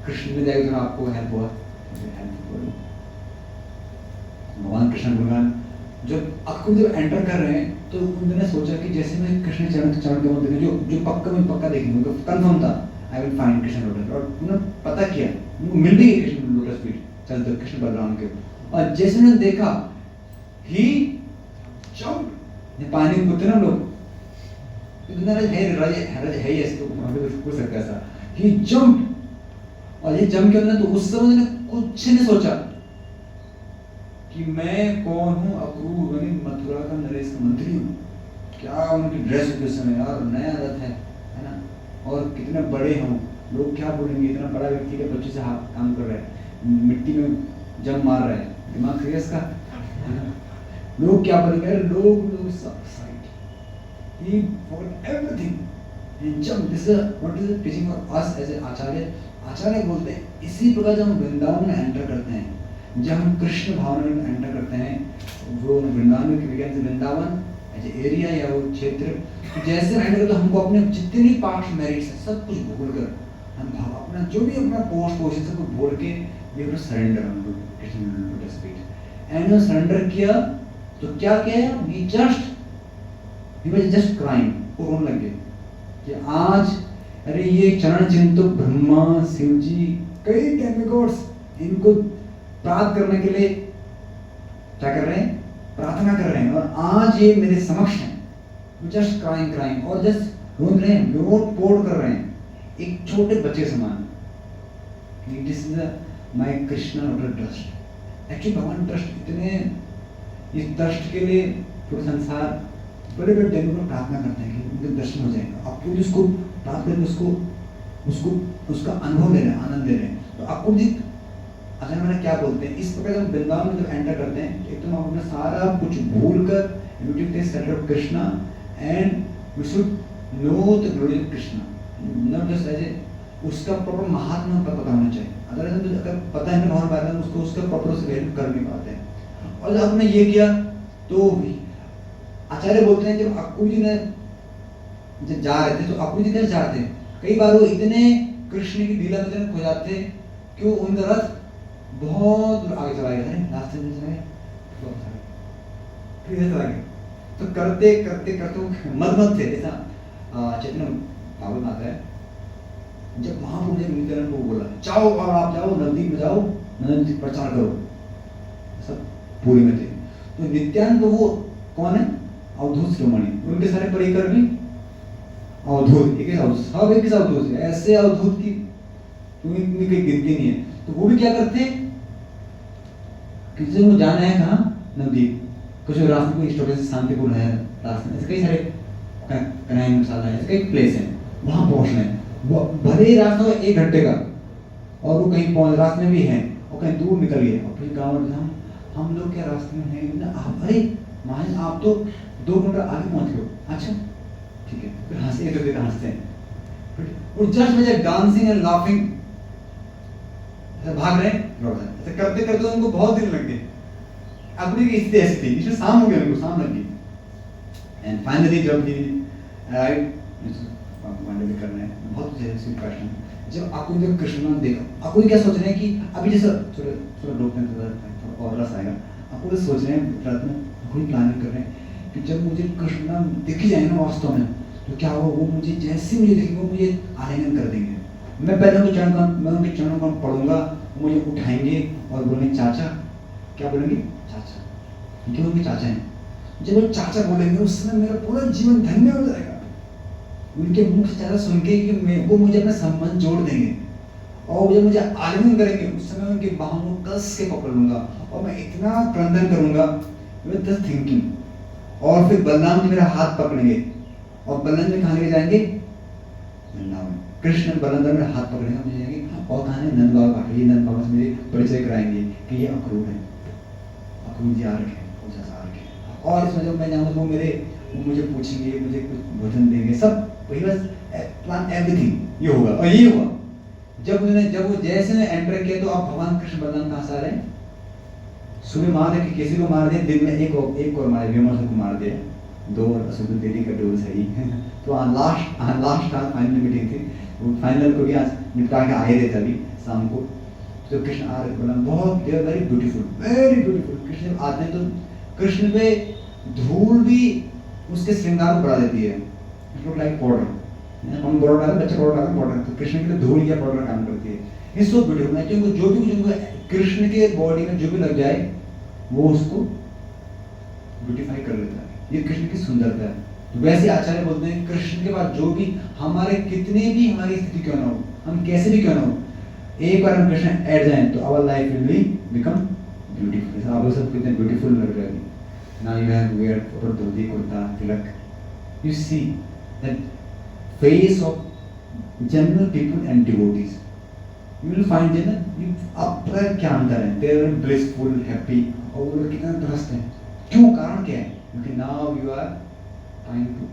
कृष्ण में जाएगा तो आपको हेल्प हुआ, भगवान कृष्ण भगवान जब अक्रूर जब एंटर कर रहे हैं तो उन्होंने सोचा कि जैसे मैं कृष्ण चरण कमल देखें, जो पक्का देखेंगे, कंफर्म था I will find Krishna lotus. और उन्होंने पता किया, उनको मिल भी गई कृष्ण लोटस फीट चलते कृष्ण बलराम के। और जैसे उन्होंने देखा ही जंप, पानी में कूदते ना लोग, है ही इसको कुछ सकता ऐसा, ही जंप। और ये जंप के अंदर तो उस समय उन्होंने कुछ नहीं सोचा कि मैं कौन हूँ, अक्रूर यानी मथुरा का नरेश का मंत्री हूँ। क्या उनकी ड्रेस होती उस समय, यार नया रथ है ना, और कितने बड़े हों, लोग क्या बोलेंगे, इतना बड़ा व्यक्ति के बच्चे से हाथ काम कर रहे हैं, मिट्टी में जंप मार रहे हैं, दिमाग सही है इसका, है ना? लोग क्या बोलेंगे? लोग सब side, he for everything he jump. This what is teaching for us as a acharya बोलते हैं। इसी प्रकार जब हम वृंदावन में एंटर करते हैं, जब हम कृष्ण भावना में एंटर करते हैं, वो वृंदावन में वृंदावन एज एरिया या वो क्षेत्र, जैसे एंटर करते हमको अपने जितने भी पास्ट मेरिट्स हैं सब कुछ भूल कर, हम अपना जो भी अपना पोस्ट पोजिशन सब कुछ भूल के we have to surrender on Krishna lotus feet. And surrender किया तो क्या किया? ही वाज जस्ट क्राइंग, वो रोने लग गए कि आज अरे ये चरण चिन्ह तो ब्रह्मा शिव जी कई डेमिगॉड्स इनको प्राप्त करने के लिए क्या कर रहे हैं? प्रार्थना कर रहे हैं, और आज ये मेरे समक्ष हैं। जस्ट क्राइंग और जस्ट रोन रहे हैं, विरोध पोड़ कर रहे हैं, एक छोटे बच्चे समान। This is my Krishna dust. Actually भगवान डस्ट इतने, इस डस्ट के लिए पूरे संसार बड़े बड़े डेमिगॉड प्रार्थना करते हैं कि उनके दर्शन हो जाएगा। आपको जिसको प्राप्त करके उसका अनुभव ले रहे हैं, आनंद ले रहे हैं। तो आपको जी अच्छा मैंने क्या बोलते हैं, इस प्रकार जब वृंदावन में जब एंटर करते हैं एकदम आप अपना सारा कुछ भूल कर centre of Krishna and we should know the glory of Krishna. Not just as a, उसका प्रॉपर महात्मा पता होना चाहिए। अगर पता है ना भगवान बारे में, उसको उसका प्रॉपर से वैल्यू कर नहीं पाते हैं। और जब आपने ये किया तो आचार्य बोलते हैं जब अक्कू जी ने जब जा रहे थे तो अक्कू जी कैसे जाते हैं, कई बार वो इतने कृष्ण की लीला में खो जाते कि वो उनका रथ बहुत दूर आगे चला गया, रास्ते में चला गया, फिर चला गया। तो करते करते करते मत थे। ऐसा चैतन्य भागवत में आता है, जब महाप्रभु ने मिलकर को बोला जाओ और आप जाओ नदी में जाओ, नदी प्रचार करो, सब पूरी में थे। तो नित्यानंद वो कौन है, अवधूत शिरोमणि, उनके सारे परिकर भी अवधूत, एक अवधूत, सब एक अवधूत है, ऐसे अवधूत की तुम्हें इतनी कोई गिनती नहीं है। तो वो भी क्या करते, किसी को जाना है कहाँ, नवदीप, कुछ रास्ते को स्टॉपेज शांतिपुर है, रास्ते में ऐसे कई सारे कन्हैया मसाला है, ऐसे कई प्लेस है, वहाँ पहुँचना है। वो भले ही रास्ता हो 1 घंटे का, और वो कहीं पहुँच रास्ते में भी है और कहीं दूर निकल गए, और फिर गाँव में हम लोग क्या रास्ते में हैं ना, आप अरे महाराज आप तो 2 घंटा आगे पहुँच गए, अच्छा ठीक है, फिर हंसते हंसते हैं, और जस्ट में डांसिंग एंड लाफिंग भाग रहे हैं, ऐसे करते करते उनको बहुत दिन लग गए। अपनी की स्थिति ऐसी थी, इसमें शाम हो गया, उनको शाम लग गई। एंड फाइनली जब ही अराइव्ड, वंडर करना है, बहुत स्वीट क्वेश्चन। जब आपको जब कृष्ण देखा, आपको क्या सोच रहे हैं कि अभी जैसे थोड़ा थोड़ा लोग और रस आएगा, आपको तो सोच रहे हैं रात में कोई प्लानिंग कर रहे हैं कि जब मुझे कृष्ण दिख जाएंगे ना वास्तव में, तो क्या होगा, वो मुझे जैसे मुझे दिखेंगे वो मुझे आलिंगन कर देंगे। मैं पहले उनके चरणों को पढ़ूंगा, मुझे उठाएंगे और बोलेंगे चाचा, क्या बोलेंगे चाचा, क्योंकि उनके चाचा हैं। जब वो चाचा बोलेंगे उस समय मेरा पूरा जीवन धन्य हो जाएगा। उनके मुख से चाचा सुन के कि वो मुझे अपना संबंध जोड़ देंगे, और जब मुझे आलिंगन करेंगे उस समय उनके बाहों को कस के पकड़ लूंगा और मैं इतना क्रंदन करूंगा विद द थिंकिंग। और फिर बलराम जी मेरा हाथ पकड़ेंगे और बलराम जी कहाँ लेके जाएंगे, वृंदावन। कृष्ण बलराम जी मेरा हाथ पकड़ेंगे, मुझे जाएंगे और कहा नंद बाबा का, ये नंद बाबा से मेरे परिचय कराएंगे कि ये अक्रूर है, अक्रूर जी आ रखे हैं, पूजा आ रखे हैं। और इसमें जब मैं जाऊँगा तो वो मुझे पूछेंगे, मुझे कुछ भोजन देंगे, सब वही बस प्लान एवरीथिंग ये होगा। और ये हुआ जब वो जैसे ने एंटर किया, तो आप भगवान कृष्ण बलराम कहाँ से आ रहे हैं, सुबह मार दे कि किसी को मार दिया, दिन में एक और मारे, विमर्शन को मार दिया, 2 और असुर देवी का डोल सही। तो लास्ट फाइनल मीटिंग थी, वो फाइनल को भी आज निपटा के आए थे तभी शाम को। तो कृष्ण आ रहे बोला बहुत दे very beautiful, very beautiful. Krishna आते हैं तो कृष्ण पे धूल भी उसके श्रृंगार को बढ़ा देती है, लाइक पाउडर, हम पाउडर डालते, बच्चे पाउडर डालते पाउडर, तो कृष्ण के लिए धूल या पाउडर काम करती है। इट्स सो ब्यूटीफुल, क्योंकि जो भी कृष्ण के बॉडी में जो भी लग जाए वो उसको ब्यूटीफाई कर लेता है। ये कृष्ण की सुंदरता है। तो वैसे आचार्य बोलते हैं कृष्ण के बाद जो भी हमारे कितने भी हमारी स्थिति क्यों ना हो, हम कैसे भी क्यों ना हो, एक बार हम कृष्ण ऐड जाएं तो our life will be become beautiful. आप लोग सब कितने ब्यूटीफुल लग रहे हैं। Now you have wear proper dhoti kurta tilak, you see that face of general people and devotees, you will find that you अपना क्या अंतर है, they are blissful, happy, और वो लोग कितना त्रस्त हैं। क्यों, कारण क्या है, क्योंकि now you are trying to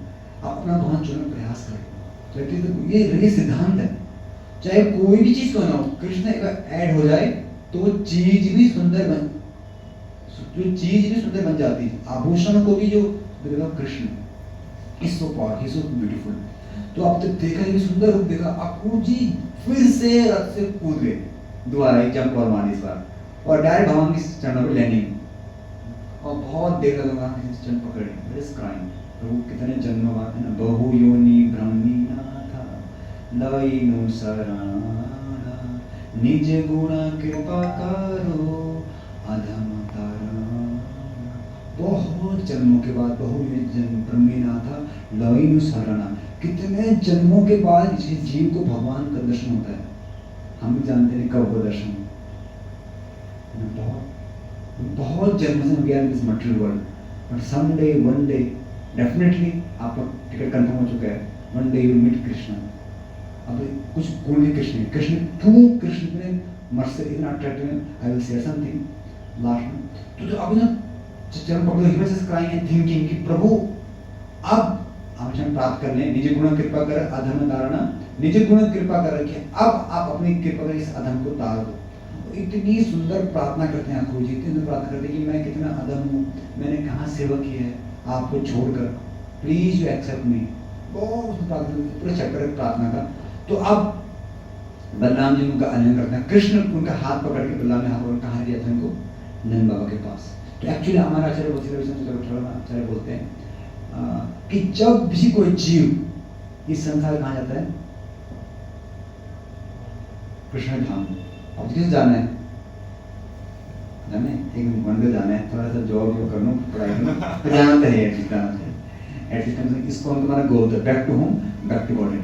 अपना भगवान चुनने प्रयास करें। तो ये सिद्धांत है, चाहे कोई भी चीज क्यों ना हो, कृष्ण एक ऐड हो जाए तो वो चीज भी सुंदर बन जाती है। आभूषण को भी जो Krishna is so powerful, he is so beautiful। तो अब तक देखा ये सुंदर रूप देखा, अक्रूर जी फिर से रथ से कूद गए, दोबारा एक जंप और मारी इस बार, और डायरेक्ट भगवान के चरणों पे लैंडिंग, और बहुत देर तक भगवान के चरण पकड़े, बड़े क्राइम। प्रभु कितने जन्मों बाद है ना, बहु योनि ब्रह्मी नाथा लइनु शरणा निज गुण कृपा करो अधम तारा। बहुत जन्मों के बाद बहु जन्म ब्रह्मी नाथा लइनु शरणा, कितने जन्मों के बाद इस जीव को भगवान का दर्शन होता है। हम भी जानते हैं कब वो दर्शन, बहुत जन्म से हम गया इस material world, but someday one day definitely आपका टिकट कंफर्म हो चुका है, one day you meet Krishna. अब कुछ गुण है कृष्ण क्यों कृष्ण ने मर्स से इतना अट्रैक्टिव है। I will share something last में। तो अब ना चरण पकड़ो, he was just crying and thinking कि प्रभु अब आप क्षण प्राप्त कर लें। निज गुण कृपा कर अधम तारणा, निज गुण कृपा कर रखिए, अब आप अपनी कृपा कर इस अधम को तार दो। इतनी सुंदर प्रार्थना करते हैं अक्रूर जी, इतनी सुंदर प्रार्थना करते हैं कि मैं कितना अधम हूँ, मैंने कहाँ सेवा की है आपको छोड़कर, प्लीज यू एक्सेप्ट मी। बहुत पूरे चैप्टर प्रार्थना का। तो अब बलराम जी उनका आलिंगन करते हैं, कृष्ण उनका हाथ पकड़ के बलराम ने हाथ पकड़ कहाँ दिया था उनको, नंद बाबा के पास। तो एक्चुअली हमारा आचार्य बोलते हैं कि जब भी कोई जीव इस संसार कहाँ जाता है, कृष्ण धाम। अब किसे जाना है, जाने एक मंदिर जाना है, थोड़ा सा जॉब कर लो, पढ़ाई कर लो, तो जाना तो है एटलीस्ट इसको हम तुम्हारा गोल है, back to home, back to body.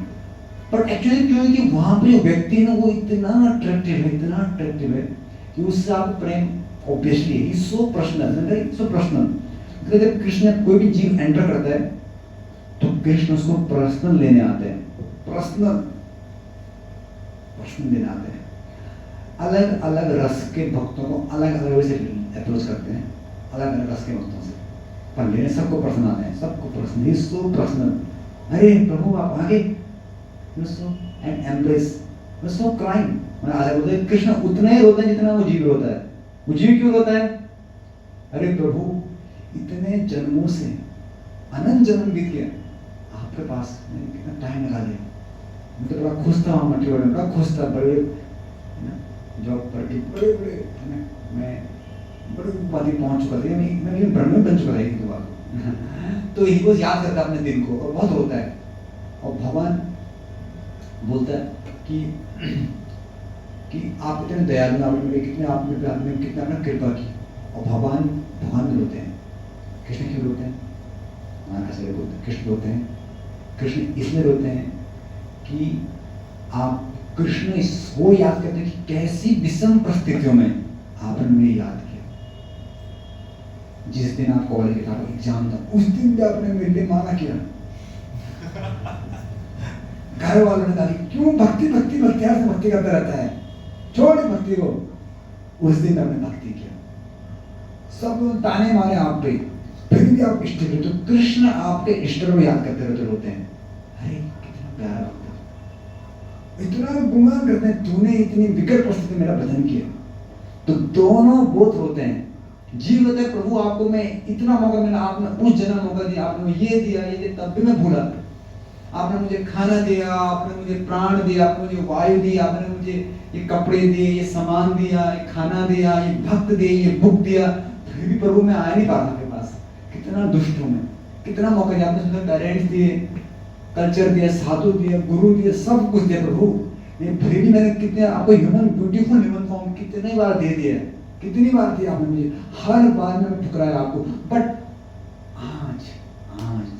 But actually क्यों है कि वहां पे जो व्यक्ति है ना वो इतना अट्रैक्टिव है कि उससे आपको प्रेम ऑब्वियसली है, सो पर्सनल। जब कृष्ण कोई भी जीव एंटर करता है तो कृष्ण उसको पर्सनल लेने आते हैं, पर्सनल लेने आते हैं। अलग अलग रस के भक्तों को अलग अलग वैसे अप्रोच करते हैं, अलग अलग रस के भक्तों से, पर लेने सबको पर्सनल आते हैं, सबको पर्सनल, ही सो पर्सनल। अरे प्रभु आप आगे, एंड एम्ब्रेस, सो क्राइम। मैंने आगे बोलते हैं कृष्ण उतना ही रोते हैं जितना वो जीव रोता है। वो जीव क्यों रोता है, अरे प्रभु इतने जन्मों से अनंत जन्म बीत गया आपके पास, मैंने कितना टाइम लगा दिया, मैं तो बड़ा खुश था, वहाँ मट्टी में बड़ा खुश था, बड़े जॉब पर बड़े मैं बड़े बातें पहुँच चुका था, मैं ब्रह्म बन चुका था एक बार। तो ही वो याद करता है अपने दिन को और बहुत रोता है। और भगवान बोलता है कि आप इतने दयालु, आपने कितने आपने कितना अपना कृपा की। और भगवान में रोते हैं। कृष्ण क्यों रोते हैं, हमारे बोलते हैं कृष्ण रोते हैं, कृष्ण इसलिए रोते हैं कि आप कृष्ण वो याद करते हैं कि कैसी विषम परिस्थितियों में आपने मुझे याद किया। जिस दिन आप कॉलेज के था एग्जाम था, उस दिन भी आपने मेरे लिए माना किया। घर वालों ने कहा क्यों भक्ति ऐसे भक्ति करता रहता है, छोड़ भक्ति को। उस दिन आपने भक्ति किया, सब ताने मारे आप पे, फिर भी आप इष्ट तो कृष्ण आपके इष्ट को याद करते रहते रोते हैं। अरे कितना प्यारा भक्त, इतना गुणगान करते हैं, तूने इतनी विकट परिस्थिति मेरा भजन किया। तो दोनों बहुत रोते हैं। जीव होते हैं प्रभु आपको मैं इतना मौका मिला, आपने उस जन्म मौका दिया, आपने ये दिया तब भी मैं भूला। आपने मुझे खाना दिया, आपने मुझे प्राण दिया, आपने मुझे वायु दी, आपने मुझे ये कपड़े दिए, ये सामान दिया, ये खाना दिया, ये भक्त दिए, ये बुक दिया, फिर भी प्रभु मैं आ नहीं पा रहा आपके पास। कितना दुष्ट हूँ मैं, कितना मौका दिया आपने, मुझे पेरेंट्स दिए, कल्चर दिया, साधु दिया, गुरु दिए, सब कुछ दिया प्रभु, ये फिर भी मैंने कितने आपको ह्यूमन ब्यूटीफुल ह्यूमन फॉर्म कितने बार दे दिया, कितनी बार दिया आपने मुझे, हर बार मैं ठुकराया आपको, बट आज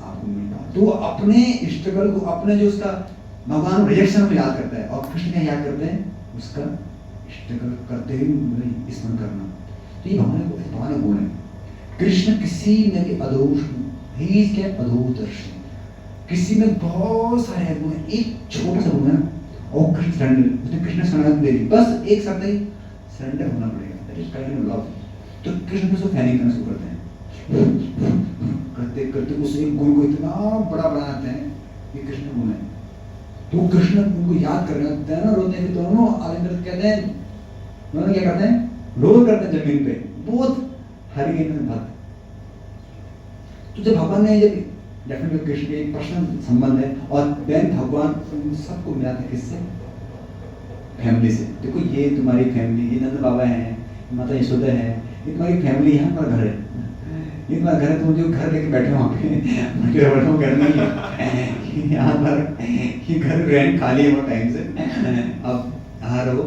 आपको मिल रहा। तो अपने स्ट्रगल को, अपने जो उसका भगवान रिएक्शन को याद करता है। और कृष्ण क्या याद करते हैं, उसका स्ट्रगल करते हुए मुझे स्मरण करना। तो ये भगवान गुण है। कृष्ण किसी में भी अधोष, ही क्या अधोदर्शी, किसी में बहुत सारे गुण है, एक छोटा सा गुण है और कृष्ण सरेंडर, उसने कृष्ण शरणागति दे दी, बस एक शब्द है सरेंडर होना पड़ेगा, that is kind of love. तो कृष्ण को फैनिंग करना शुरू करते हैं, करते करते उस एक गुण को इतना बड़ा बनाते हैं, ये कृष्ण गुण है। तो कृष्ण उनको याद कर रहे हैं ना, रोते हैं, दोनों आलिंगन कहते हैं, दोनों क्या करते हैं, रोल करते हैं जमीन पे, बहुत हरि भक्त। तो जब भगवान ने, जब डेफिनेटली कृष्ण के एक पर्सनल संबंध है, और देन भगवान सबको मिलाते हैं किससे, फैमिली से। देखो ये तुम्हारी फैमिली, ये नंद बाबा है, माता यशोदा है, ये तुम्हारी फैमिली, यहाँ पर घर है, ये तुम्हारा घर है, तुम जो घर लेके बैठे हो वहाँ पे, घर नहीं है यहाँ पर, ये घर रेंट खाली है वो टाइम से, अब यहाँ रहो,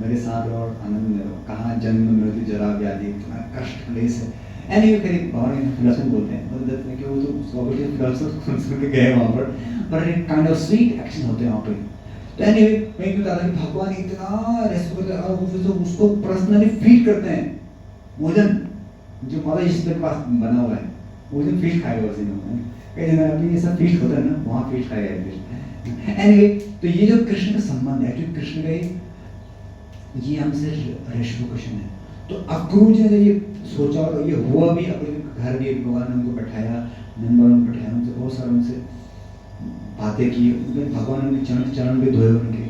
मेरे साथ रहो और आनंद में रहो। कहाँ जन्म मृत्यु जरा व्याधि, इतना कष्ट क्लेश है। एंड ये करीब भगवान फिलोसफी बोलते हैं, मतलब कि वो तो स्वाभाविक फिलोसफर सुन के गए वहाँ पर एक काइंड ऑफ स्वीट एक्शन होते हैं वहाँ पे। तो एनीवे मैं बता रहा कि भगवान इतना रेस्पेक्ट करते हैं और उसको पर्सनली फीड करते हैं। भोजन जो माता यशोदा के पास बना हुआ है, भोजन फीड खाएगा उसी में, कई जगह पे ये सब फीड होता है ना, वहाँ फीड खाएगा कृष्ण। एनीवे तो ये जो कृष्ण का संबंध है, जो कृष्ण का ये हमसे रेसिप्रोकेशन है। तो अक्रूर जी ने ये सोचा और ये हुआ भी, अपने घर भी भगवान ने उनको बैठाया, नंद बाबा ने बैठाया, उनसे बहुत सारा उनसे बातें की, भगवान उनके चरण भी धोए उनके,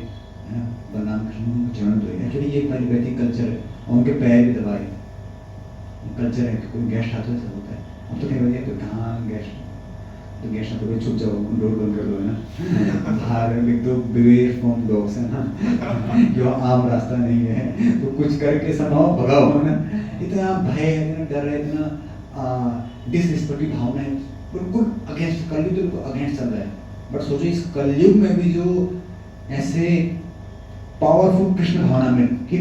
है ना, बलराम कृष्ण ने उनके चरण धोए। एक्चुअली ये पहले वैदिक कल्चर है, और उनके पैर भी दबाए कल्चर है कि कोई गेस्ट आता है सब होता है। अब तो क्या हो गया तो कहाँ गेस्ट, तो गेस्ट आते हुए छुप जाओ, डोर बंद कर दो, है ना, बाहर लिख दो बिवेयर फ्रॉम डॉग्स, है ना, जो आम रास्ता नहीं है, तो कुछ करके समाओ भगाओ, है ना। इतना भय है, इतना डर है, इतना डिसरिस्पेक्ट की भावना है, बिल्कुल अगेंस्ट, कलयुग तो बिल्कुल अगेंस्ट चल रहा है। बट सोचो इस कलयुग में भी जो ऐसे पावरफुल कृष्ण भावना में कि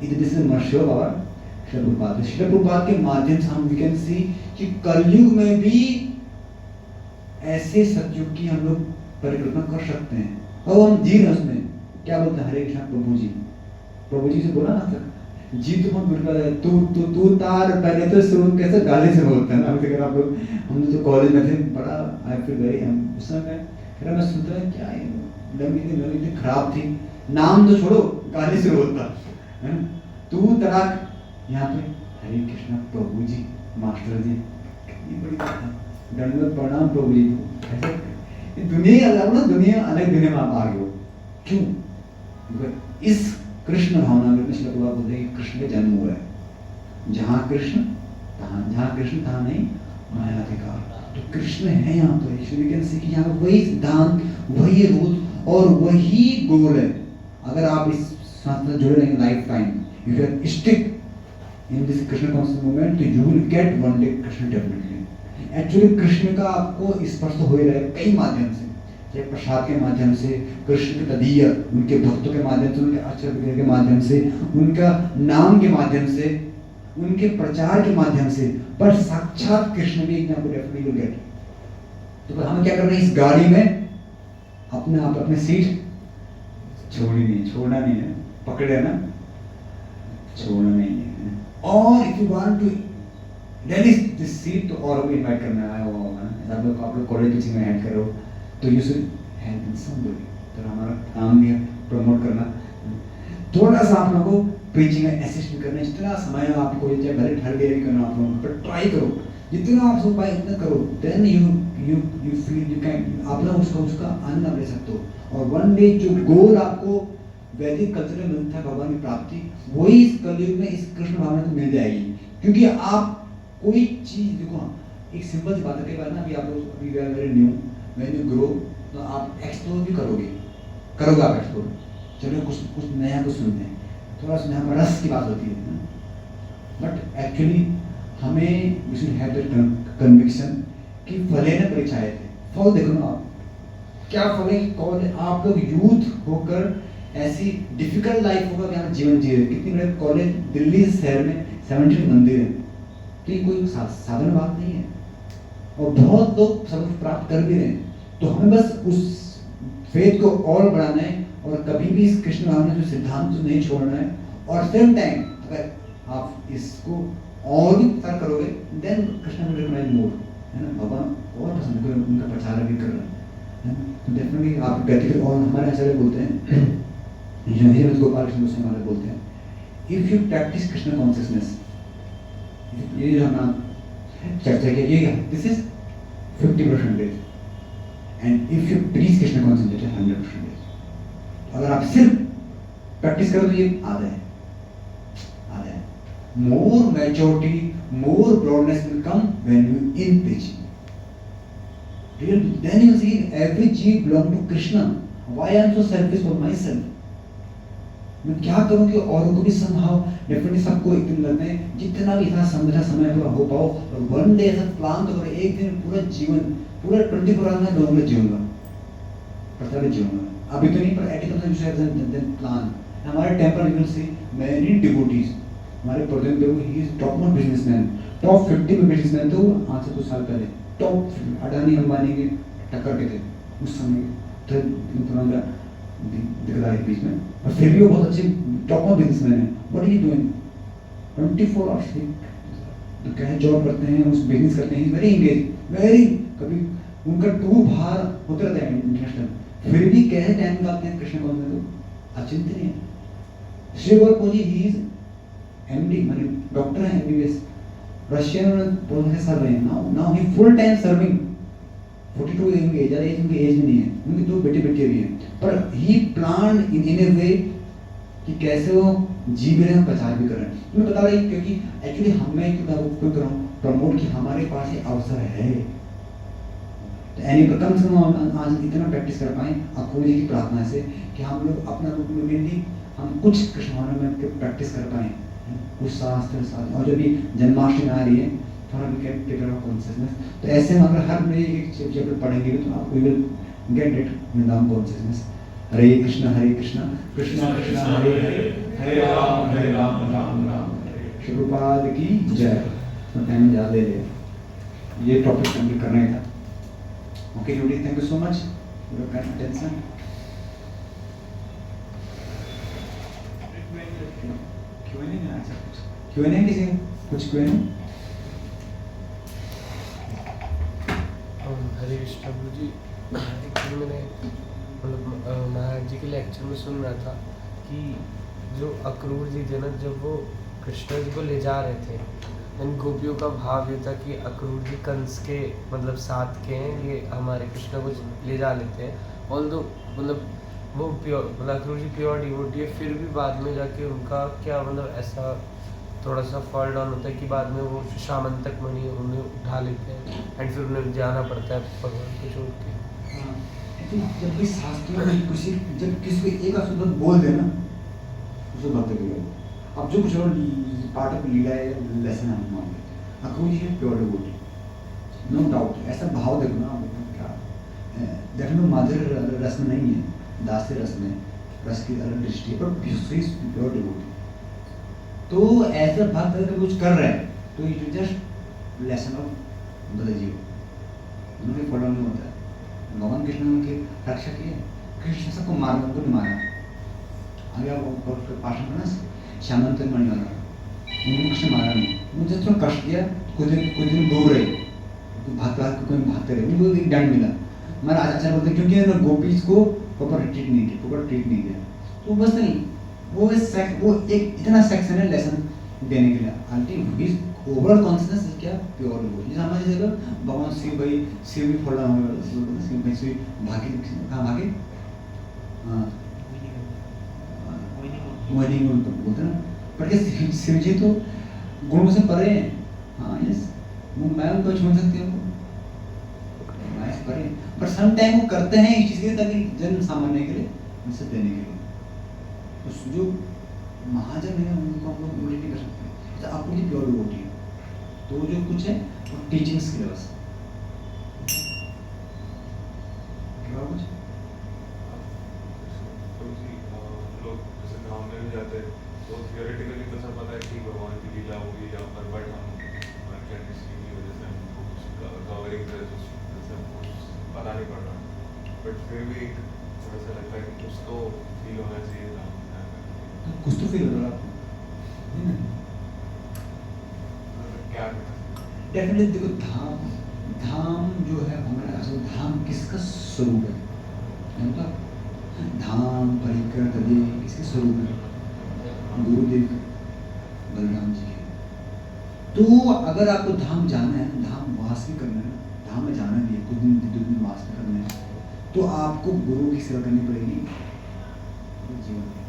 दिस इज मर्शियो पावर श्रील प्रभुपाद के माध्यम से हम वी कैन सी कि कलयुग में भी ऐसे सतयुग की हम लोग परिकल्पना कर सकते हैं, और हम जी रहे उसमें। क्या बोलते हैं, हरे कृष्ण प्रभु जी से बोला ना सर, जी तुम हम बिल्कुल तू तार, पहले तो शुरू कैसे गाली से बोलते हैं ना। अभी तक आप लोग, हम तो कॉलेज में थे, बड़ा आई फील वेरी, हम उस समय फिर मैं सुनता है क्या लंबी इतनी खराब थी, नाम तो छोड़ो गाली से बोलता है, तू तड़ाक, यहाँ पे हरे कृष्ण प्रभु जी मास्टर जी, कितनी बड़ी बात है, दंडवत प्रणाम प्रभु जी को। ऐसे दुनिया अलग ना, दुनिया अलग दुनिया में आप आ गए हो, क्यों? इस कृष्ण भावना में श्रील प्रभुपाद बोलते हैं कि कृष्ण का जन्म हुआ है, जहाँ कृष्ण तहाँ नहीं मायाधिकार, तो कृष्ण है यहाँ पर। ईश्वर कैन से कि यहाँ वही सिद्धांत, वही रूट और वही गोल है। अगर आप इस शास्त्र जुड़े रहेंगे life time, if you are stick in this Krishna concept movement, तो you will get one day Krishna definitely. Actually Krishna का आपको स्पर्श हो ही रहा है कई माध्यम से, चाहे प्रसाद के माध्यम से, कृष्ण के तदीय, उनके भक्तों के माध्यम से, उनके आचरण विग्रह के माध्यम से, उनका नाम के माध्यम से, उनके प्रचार के माध्यम से, पर साक्षात कृष्ण भी आपको डेफिनेटली विल गेट। तो पर हमें क्या करना है, इस गाड़ी में अपने आप अपने सीट छोड़ना नहीं है, पकड़े ना, छोड़ना नहीं है। और if you want to release this seat, तो और भी इनवाइट करना है, वो आप लोग कॉलेज टीचिंग में हेड करो, तो you should help in somebody. तो हमारा काम भी है प्रमोट करना, थोड़ा सा आप लोगों को प्रीचिंग में असिस्ट करना, जितना समय आपको चाहे भले ठहर गया भी करना आप लोगों पर ट्राई करो, जितना आप सब पाए उतना करो, then you feel you can, आप लोग उसका आनंद ले सकते हो। और वन डे जो गोल आपको वैदिक कल्चर में मिलता है भगवान की प्राप्ति, वही इस कलयुग में इस कृष्ण भावना को मिल जाएगी। क्योंकि आप कोई चीज देखो, एक सिंपल सी बात है, कई बार ना, अभी आप लोग अभी very new, when you grow, तो आप एक्सप्लोर भी करोगे आप एक्सप्लोर, चलो कुछ नया कुछ सुनते हैं, थोड़ा सा नया रस की बात होती है ना। बट एक्चुअली हमें we should have that conviction कि फले न परिचाए थे, फल देखो ना आप क्या फल है, कौन है। आप लोग यूथ होकर ऐसी डिफिकल्ट लाइफ होकर यहाँ जीवन जी रहे, कितनी बड़े कॉलेज दिल्ली शहर में 17 मंदिर है, तो ये कोई साधारण बात नहीं है, और बहुत लोग सब कुछ प्राप्त कर भी रहे हैं। तो हमें बस उस फेथ को और बढ़ाना है, और कभी भी इस कृष्ण भावना जो सिद्धांत को नहीं छोड़ना है। और सेम टाइम अगर आप इसको और भी प्रचार करोगे, देन कृष्ण विल रिकमेंड मोर, है ना, भगवान और पसंद करें, उनका प्रचार भी कर रहे हैं, तो डेफिनेटली आप कहते हैं। और हमारे आचार्य बोलते हैं, गोपाल कृष्ण गोस्वामी महाराज बोलते हैं, if you practice Krishna consciousness, ये जो हम चर्चा किया, ये this is 50%, and if you preach Krishna consciousness 100%। अगर आप सिर्फ प्रैक्टिस करो तो ये आधा है। More maturity, more broadness will come when you in preaching, then you see every jeev belong to Krishna. Why I am so selfish for myself? मैं क्या करूं कि औरों को भी somehow डेफिनेटली सबको एक दिन लगता है, जितना भी इतना समय पर हो पाओ, और वन डे ऐसा प्लान तो करो, एक दिन पूरा जीवन, पूरा 24 आवर्स में लोगों में जीऊंगा, प्रचार जीऊंगा। अभी तो नहीं, पर 80% प्लान। हमारे temple you will see many devotees, हमारे प्रदेश में he is top most businessman, top 50 में बिजनेसमैन थे वो आज से कुछ साल पहले, टॉप अडानी अंबानी के टक्कर के थे उस समय, तो थोड़ा दिख रहा है बीच में, और फिर भी वो बहुत अच्छे टॉप ऑफ बिजनेसमैन है। What are you doing 24 hours, तो क्या जॉब करते हैं, उस बिजनेस करते हैं, वेरी एंगेज, वेरी, कभी उनका टूर बाहर होते रहता है इंटरनेशनल, फिर भी कैसे टाइम निकालते हैं कृष्ण कॉन्शियसनेस, तो अचिंतनीय है। Shri Gopal ji he is MD, माने डॉक्टर है, एमबीबीएस, रशियन प्रोफेसर रहे हैं, now he full time serving 42 उनकी एज है, उनकी एज भी नहीं है, उनके 2 बेटे बेटियां भी हैं, पर ही प्लान इन ए वे कि कैसे वो जी भी रहे हैं, प्रचार भी कर रहे हैं। मैं बता रहा हूँ क्योंकि एक्चुअली हमें क्यों कर रहा हूँ प्रमोट कि हमारे पास ये अवसर है, तो एनी पर कम से कम आज इतना प्रैक्टिस कर पाए अक्रूर जी की प्रार्थना से कि हम लोग अपना रूप में हम कुछ कृष्ण भावना में प्रैक्टिस कर पाए, कुछ शास्त्र साथ, और जो भी जन्माष्टमी आ रही है थोड़ा भी कैन टेक आवर कॉन्शियसनेस, तो ऐसे में अगर हर महीने एक चैप्टर पढ़ेंगे तो आप will get it Vrindavan consciousness. Hare Krishna Krishna Krishna Hare Hare, Hare Ram Ram Ram Shivapada की जय। तो टाइम ज़्यादा ले रहे, ये टॉपिक कंप्लीट करना ही था। ओके यूडी, thank you so much for your kind attention. क्यों नहीं आया कुछ? क्यों नहीं किसी कुछ क्यों नहीं? हरे कृष्ण प्रभु जी, एक्चुअली मैंने मतलब महाराज जी के लेक्चर में सुन रहा था कि जो अक्रूर जी थे ना, जब वो कृष्ण जी को ले जा रहे थे, इन गोपियों का भाव ये था कि अक्रूर जी कंस के मतलब साथ के हैं, ये हमारे कृष्ण को ले जा लेते हैं। ऑल्दो मतलब वो प्योर मतलब अक्रूर जी प्योर डिवोटी है, फिर भी बाद में जाके उनका क्या मतलब ऐसा थोड़ा सा फॉल डाउन होता है कि बाद में वो शामंतक मणि उन्हें उठा लेते हैं एंड फिर उन्हें जाना पड़ता है भगवान को छोड़ के। जब भी शास्त्रों में किसी जब किसी को एक अशुद्ध बोल देना उसको भक्त के लोग, अब जो कुछ और पार्ट ऑफ लीला है, लेसन हम मान लेते हैं। अक्रूर जी है प्योर डिवोटी, नो डाउट। ऐसा भाव देखो ना क्या देखो, माधुर्य रस में नहीं है, दास्य रस में, रस की अलग दृष्टि पर प्योर डिवोटी। तो ऐसा भक्त अगर कुछ कर रहा है तो it is just lesson of बदल जीव, उनके फॉलो नहीं होता है। भगवान कृष्ण ने उनकी रक्षा की है, कृष्ण सबको मारा, उनको नहीं मारा। आगे आप पाठन करना श्यामंत मणि वाला, उनको कृष्ण मारा नहीं, मुझे थोड़ा कष्ट दिया, कुछ दिन दूर रहे, भागते कोई भागते रहे, उनको एक दंड मिला। हमारा आचार्य बोलते क्योंकि उन्होंने गोपीज को प्रॉपर ट्रीट नहीं किया, प्रॉपर ट्रीट नहीं किया, तो बस नहीं वो एक इतना सेक्शन है लेसन देने के लिए। अल्टीमेटली ओवरऑल कॉन्शियसनेस क्या प्योर डिवोटी। जैसे हमारी जगह भगवान शिव भी फॉलो होगा, शिव भाई शिव भागे, कहाँ भागे? मोहिनी गुण बोलते ना, पर शिव जी तो गुणों से परे हैं। हाँ यस, मैं उनको छोड़ सकती हूँ, मैं परे, पर सम टाइम वो करते हैं इस चीज़ के लिए ताकि जन सामान्य के लिए उनसे देने के लिए। तो जो महाजन है उनको हम लोग इमिटेट नहीं कर सकते, तो आपको भी प्योर डिवोटी है, तो जो कुछ है वो टीचिंग्स के बस क्या कुछ लोग जैसे गाँव में भी जाते हैं तो थियोरेटिकली तो सब पता है कि भगवान की लीला होगी यहाँ पर, बट हम की वजह से हमको कुछ कवरिंग पता नहीं पड़ रहा, बट फिर भी थोड़ा सा लगता है कि कुछ तो फील होना चाहिए था, कुछ तो फील हो रहा है क्या डेफिनेटली। देखो धाम जो है हमारा असल धाम किसका स्वरूप है, जानता? धाम परिकर तदे किसके स्वरूप है? गुरुदेव बलराम जी के। तो अगर आपको धाम जाना है, धाम वास भी करना है, धाम में जाना भी है, कुछ दिन 2 दिन वास भी करना है, तो आपको गुरु की सेवा करनी पड़ेगी जीवन में।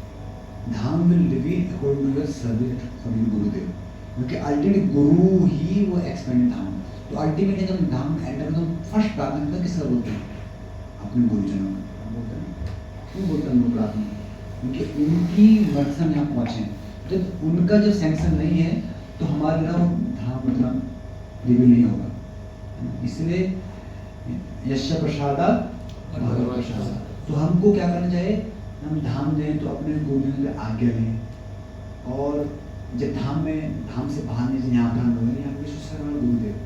Dham will live according to your service from your Gurudev, क्योंकि अल्टीमेट गुरु ही वो एक्सपेंडेड धाम। तो अल्टीमेटली जब धाम एंटर तो फर्स्ट प्रार्थना किसका बोलते हैं? अपने गुरुजनों का बोलते हैं। क्यों बोलते हैं लोग प्रार्थना? क्योंकि उनकी मर्जी हम यहाँ पहुँचे हैं। जब उनका जो सैंक्शन नहीं है तो हमारे ना वो धाम मतलब रिवील नहीं होगा। इसलिए यश प्रसादात् भगवत प्रसादात्। तो हमको क्या करना चाहिए? हम धाम दें तो अपने गुरुजनों से आज्ञा लें, और जब धाम से बाहर नहीं यहाँ पर हम लोग यहाँ पे गुरुदेव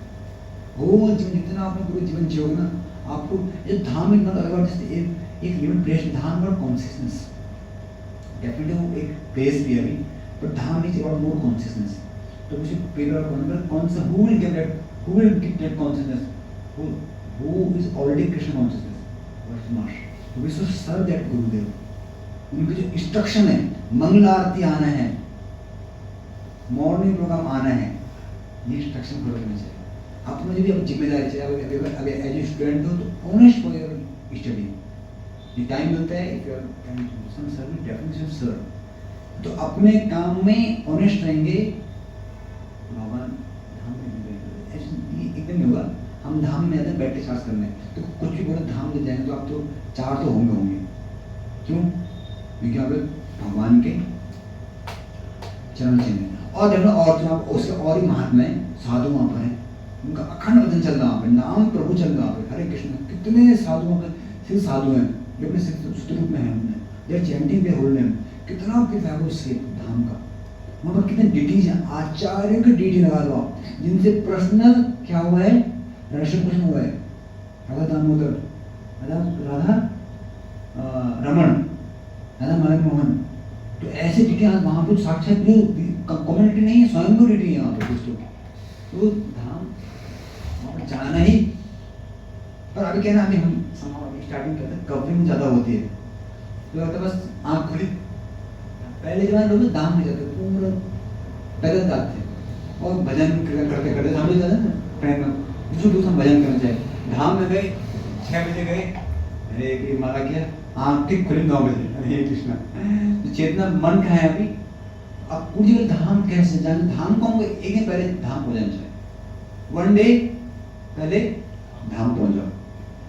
वो जितना आपने पूरे जीवन जियोगे ना, आपको ये धाम इतना अलग जैसे एक लिमिट प्लेस। धाम और कॉन्शियसनेस डेफिनेटली वो एक प्लेस भी है अभी, पर dham is about more consciousness. तो मुझे पेपर बनकर कौन सा who will get that consciousness, who is already Krishna consciousness, what's master we should serve that Gurudev. उनकी जो इंस्ट्रक्शन है, मंगल आरती आना है, मॉर्निंग प्रोग्राम आना है, ये इंस्ट्रक्शन फॉलो करना चाहिए। आप मुझे भी अब जिम्मेदारी चाहिए, अगर एज ए स्टूडेंट हो तो ऑनेस्ट फॉर योर स्टडी, ये टाइम मिलता है if you are some service definitely sir, तो अपने काम में ऑनेस्ट रहेंगे, भगवान धाम में भी रहेंगे। ऐसे एकदम नहीं होगा, हम धाम में आते हैं बैठ के चार्ज करने, तो कुछ भी बोला धाम ले जाएंगे तो आप तो चार तो होंगे, क्यों? क्योंकि आप भगवान के चरण चिन्ह, और देखो और जो आप उससे और ही महात्मा है, साधु वहाँ पर है, उनका अखंड भजन चल रहा है, नाम प्रभु चल रहा है, हरे कृष्ण, कितने साधु वहाँ पर सिर्फ साधु हैं जो अपने स्वरूप में है, उनमें देर चैंटिंग दे होल्ड नेम, कितना कितना है उससे धाम का, वहाँ पर कितने डिटीज हैं, आचार्यों के डिटी लगा दो आप, जिनसे पर्सनल क्या हुआ है, रिलेशन कुछ हुआ है, राधा दामोदर, राधा रमन, राधा मदन मोहन, तो ऐसे डिटी वहाँ पर साक्षात कम्युनिटी नहीं है, स्वयं डिटी है यहाँ पर दोस्तों, तो धाम वहाँ पर जाना ही। पर अभी कहना अभी हम स्टार्टिंग करते हैं, कवरिंग ज़्यादा होती है, तो लगता है बस आँख खुली, पहले जमाने लोग धाम में जाते पूरा पैदल जाते थे और भजन करते करते हम लोग जाते ना ट्रेन में, दूसरे दूसरा भजन करना चाहिए, धाम में गए 6 बजे गए, अरे एक माला किया, आँख ठीक खुली 9 बजे, हरे कृष्णा, तो चेतना मन का है अभी, अब पूरी जगह धाम कैसे जाने, धाम को हमको एक दिन पहले धाम पहुँच जाना चाहिए, वन डे पहले धाम पहुँच जाओ,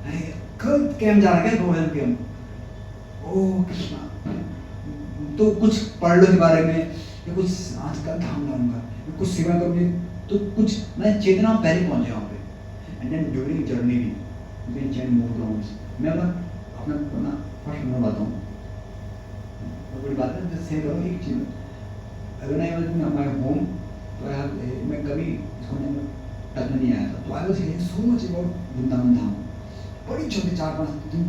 अरे कल कैंप जा रहा है क्या, भोजन कैंप, ओ कृष्णा, तो कुछ पढ़ लो के बारे में, या कुछ आज का धाम लाऊंगा, कुछ सेवा करोगे, तो कुछ मैं चेतना पहले पहुंचे वहाँ पे, एंड देन ड्यूरिंग जर्नी भी you can change more grounds. मैं अपना फर्स्ट मैं बताऊँ, बड़ी बात है, जैसे शेयर करो एक चीज़, अगर I was in my home, तो मैं कभी इसको टच में नहीं आया था, तो I was hearing so much about Vrindavan Dham, बड़ी छोटी 4-5 दिन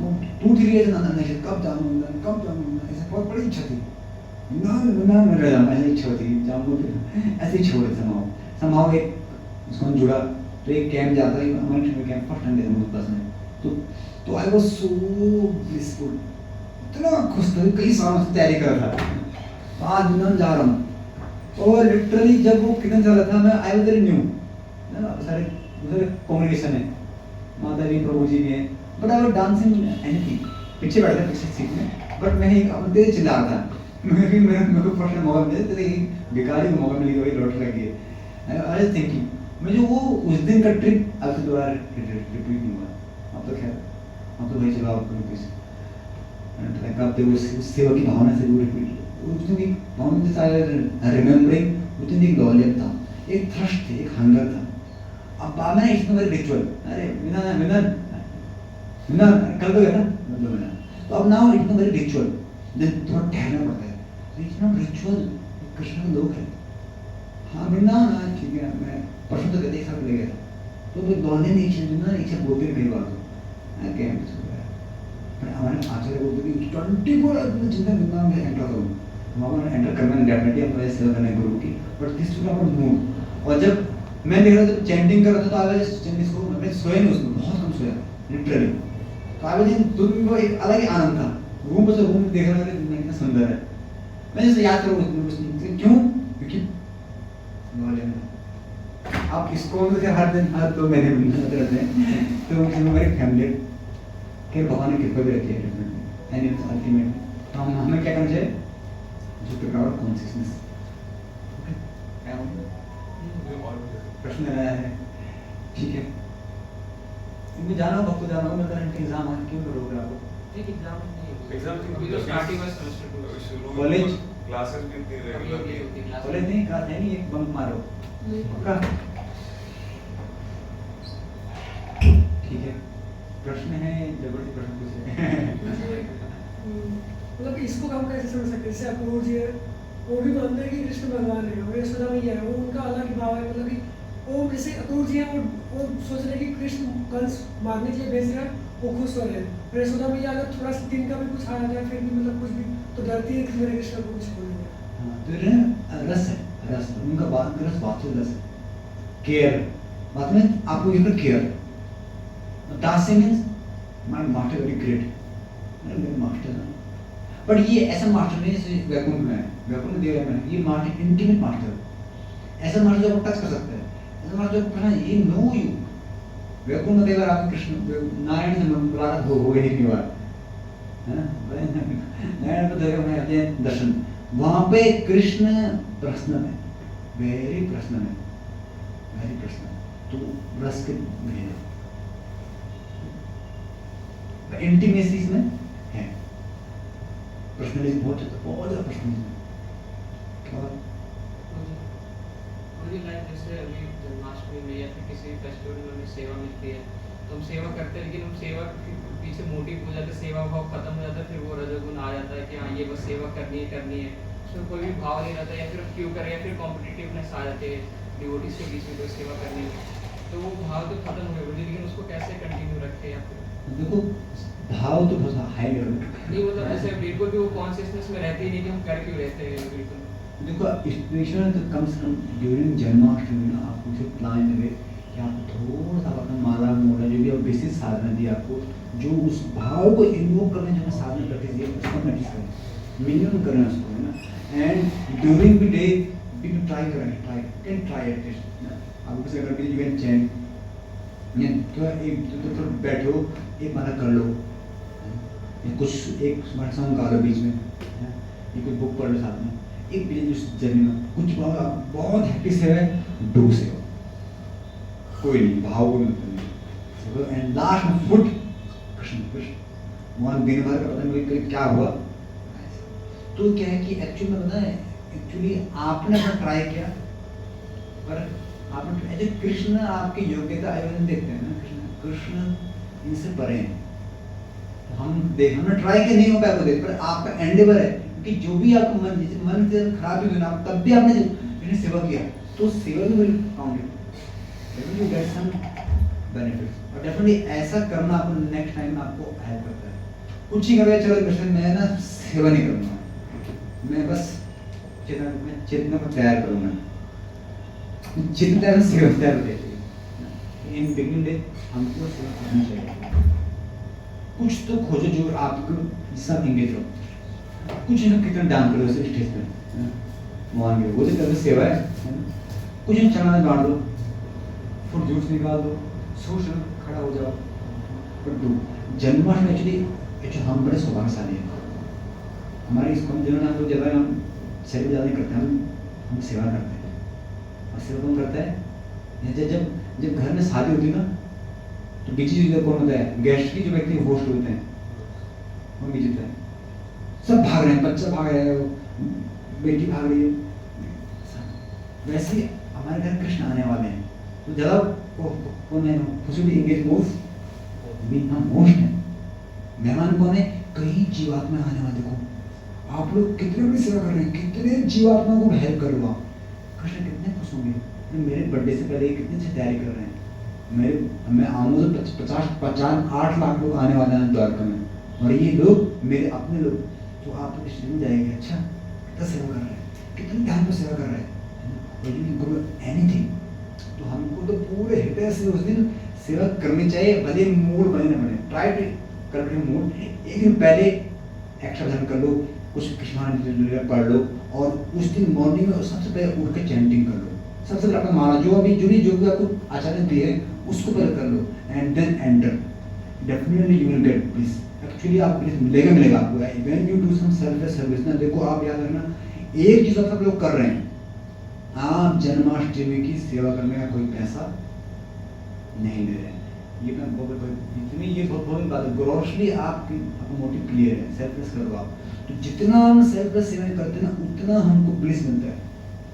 2-3 years नहीं, कब जाऊँगा, ऐसे बहुत बड़ी इच्छा थी, ना मेरा ऐसी इच्छा होती जाऊँगा, ऐसे ही छोड़ समाओ एक उसको जुड़ा, तो एक कैंप जाता है, हमारे कैंप फर्स्ट टाइम गया मुझे में, तो आई वाज सो ब्लिसफुल, इतना खुश था, कई सालों से तैयारी कर रहा था, 5 दिन जा रहा हूँ, और लिटरली जब वो कितने चल रहा था, मैं आई वाज वेरी न्यू, सारे उधर कॉम्युनिकेशन है, माता जी प्रभु जी भी है, but I was dancing anything, पीछे बैठा था पीछे सीट में, बट मैं एक अपने चिल्ला रहा था, मेरे को फर्स्ट मौका मिला, तेरे भिखारी को मौका मिल गया, वही लौट लगी है, आई वाज थिंकिंग, मुझे वो उस दिन का ट्रिप अब दोबारा रिपीट नहीं हुआ, अब तो खैर अब तो वही चला आपको किस करते हुए सेवा की भावना से वो रिपीट, उस दिन की भावना जैसा रिमेम्बरिंग, उस दिन एक लॉलियप था, एक थ्रस्ट थी, एक हंगर था, अब बाद में इट्स वेरी रिचुअल, अरे मिना कल तो गया था, तो अब now it's very ritual, then थोड़ा ठहरना पड़ता है, इट्स नॉट रिचुअल, कृष्ण का लोक है, हाँ मिलना ठीक है, मैं परसों तो कहते एक साथ ले गया था, तो वो दौड़ने नहीं इच्छा मिलना इच्छा बोलते कई बार तो कैंप पर हमारे आचार्य बोलते कि 24 आवर्स जितना मिलना मैं एंटर करूँ, वहाँ एंटर करना डेफिनेटली अपने सेवा करने गुरु की, but this to not move, और जब मैं देख रहा था चैंटिंग कर रहा था, तो आवाज चैंटिंग को मैं सोया नहीं उसमें, बहुत कम सोया लिटरली, तो आवाज दूर को एक अलग ही आनंद था, रूम पर से रूम देख रहा था कितना सुंदर है, मैं जैसे याद करूँ क्यों, क्योंकि आप इसको हर दिन हर 2 महीने मिलते रहते हैं, तो मेरे फैमिली के भगवान ने कृपा भी रखी है, एंड इट्स अल्टीमेट, तो हमें क्या करना चाहिए, जो प्रकार ऑफ कॉन्शियसनेस, प्रश्न आया है, ठीक है, इनमें जाना हो भक्तो जाना हो, मैं करंट एग्जाम है, क्यों रोक रहा आपको, एक एग्जाम नहीं, एग्जाम तो स्टार्टिंग में सेमेस्टर कॉलेज क्लासेस भी इतनी रेगुलर नहीं है, कॉलेज नहीं क्लास है नहीं, एक बंक मारो, पक्का, ठीक है, प्रश्न है, जबरदस्ती प्रश्न पूछे, मतलब कि इसको हम कैसे समझ सकते हैं, जैसे अक्रूर जी है, वो भी मानते हैं कि कृष्ण भगवान है, और यशोदा मैया है, वो उनका अलग ही भाव है, मतलब कि वो जैसे अक्रूर जी है, वो सोच रहे कि कृष्ण कंस मारने के लिए भेज रहे हैं, वो खुश हो रहे हैं, और यशोदा मैया अगर थोड़ा सा दिन का भी कुछ आ जाए, फिर भी मतलब कुछ भी तो डरती है कि मेरे कृष्ण को कुछ बोलेंगे। तो रस है, रस उनका बात का रस बात रस है, केयर, बात में आपको ये care, dasya means my master very great, मेरे मास्टर है, बट ये ऐसा मास्टर नहीं जैसे वैकुंठ में है, वैकुंठ में दे रहा है, ये मास्टर इंटीमेट मास्टर, ऐसा मास्टर जो आपको टच कर सकता है, ऐसा मतलब कहना ये नो यू वैकुंठ देवर आप कृष्ण नारायण से मुलाकात हो गई नहीं बार है ना नारायण को देवर में आते हैं दर्शन वहां पे कृष्ण प्रश्न में वेरी प्रश्न में वेरी प्रश्न तो रस के भेद इंटीमेसी इसमें है पर्सनलिटी बहुत ज्यादा पर्सनलिटी क्या मुझे लाइक जैसे अभी जन्माष्टमी में या फिर किसी फेस्टिवल में हमें सेवा मिलती है तो हम सेवा करते हैं, लेकिन हम सेवा के पीछे मोटिव हो जाता है, सेवा भाव खत्म हो जाता है, फिर वो रजोगुण आ जाता है कि हाँ ये बस सेवा करनी है उसमें कोई भी भाव नहीं रहता, या फिर क्यों करें, या फिर कॉम्पिटिटिवनेस आ जाती है डिवोटीज के बीच में कोई सेवा करने में, तो वो भाव तो खत्म हो गए, लेकिन उसको कैसे कंटिन्यू रखें? या फिर देखो भाव तो बहुत हाई लेवल नहीं मतलब ऐसे बिल्कुल भी वो कॉन्शियसनेस में रहती ही नहीं कि हम कर क्यों रहते हैं बिल्कुल। देखो स्पिरिचुअल तो कम से कम ड्यूरिंग जन्माष्टमी ना आप मुझे प्लान लगे कि आप थोड़ा सा अपना माला मोड़ा जो भी आप बेसिक साधना दी आपको जो उस भाव को इन्वोक करने जो साधना करके दिए उसको प्रैक्टिस करें मिनिमम करें उसको है ना and during the day you can try at least आप कुछ अगर यू कैन चैंट तो एक तो बैठो एक माला कर लो कुछ एक स्मार्ट सॉन्ग गा लो बीच में ये कोई बुक पढ़ लो साथ में एक उस जर्नी में कुछ बहुत हैप्पी से है डू से हो कोई नहीं भाव को मतलब एंड लास्ट में फुट कृष्ण वहाँ दिन भर का पता नहीं क्या हुआ तो क्या है कि एक्चुअली में बताएं एक्चुअली आपने अपना ट्राई किया पर आपने ऐसे कृष्ण आपकी योग्यता आयोजन देखते हैं ना कृष्ण इनसे परे हैं हमने ट्राई किया नहीं हो पाया तो देख पर आपका एंडेवर है कि जो भी आपका मन से खराब भी हुआ तब भी आपने सेवा किया तो सेवा भी will counted definitely get some benefits और डेफिनेटली ऐसा करना आपको नेक्स्ट टाइम आपको हेल्प करता है कुछ ही करेगा चलो कृष्ण मैं ना सेवा नहीं करूंगा मैं बस चेतना को तैयार करूंगा चेतना सेवा तैयार होती है इन बिगिनिंग डे हमको सेवा करनी चाहिए कुछ तो खोजो जो आपको जिससे एंगेज हो कुछ ना कितना डांस करो उसे स्टेज पे मान लो वो तो तरह सेवा है कुछ ना चना बांट दो फुट जूस निकाल दो सोच लो खड़ा हो जाओ पर दो जन्माष्टमी एक्चुअली हम बड़े सौभाग्यशाली हैं हमारे इस कम जन्म हम लोग जब हम सेवा ज़्यादा नहीं करते हम सेवा करते हैं और सेवा कौन करता है जब घर में शादी होती है ना तो बीच कौन होता है गेस्ट की जो व्यक्ति होस्ट होते हैं वो बीच होता है सब भाग रहे हैं बच्चा भाग रहा है बेटी भाग रही है वैसे हमारे घर कृष्ण आने वाले हैं तो ज़्यादा कौन है खुशी भी इंगेज हम होस्ट हैं मेहमान कौन है कई जीवात्मा आने वाले देखो आप लोग कितने बड़ी सेवा कर रहे हैं कितने जीवात्मा को हेल्प कर लो आप कृष्ण कितने खुश होंगे मेरे बर्थडे से पहले कितनी अच्छी तैयारी कर रहे हैं मैं आऊँगा तो 50-8 लाख लोग आने वाले हैं द्वारका में और ये लोग मेरे अपने लोग तो आप तो स्टेशन जाएंगे अच्छा कितना सेवा कर रहे हैं कितने ध्यान में सेवा कर रहे हैं एनीथिंग तो हमको तो पूरे हृदय से उस दिन सेवा करनी चाहिए भले मूड बने न बने ट्राई कर मूड एक दिन पहले एक्स्ट्रा ध्यान कर लो कुछ कृष्ण पढ़ लो और उस दिन मॉर्निंग में सबसे पहले उठ के चैंटिंग कर लो सबसे पहले आपका माला जो भी आपको आचार्य दिए उसको पहले कर लो and then enter definitely you will get peace actually आपको मिलेगा आपको when you do some selfless service ना देखो आप याद रखना एक चीज आप सब लोग कर रहे हैं आप जन्माष्टमी की सेवा करने का कोई पैसा नहीं दे रहे हैं ये बहुत बात है ग्रोसली आपका मोटिव क्लियर है सेल्फलेस करो आप तो जितना हम सेल्फलेस सेवा करते हैं ना उतना हमको ब्लिस मिलता है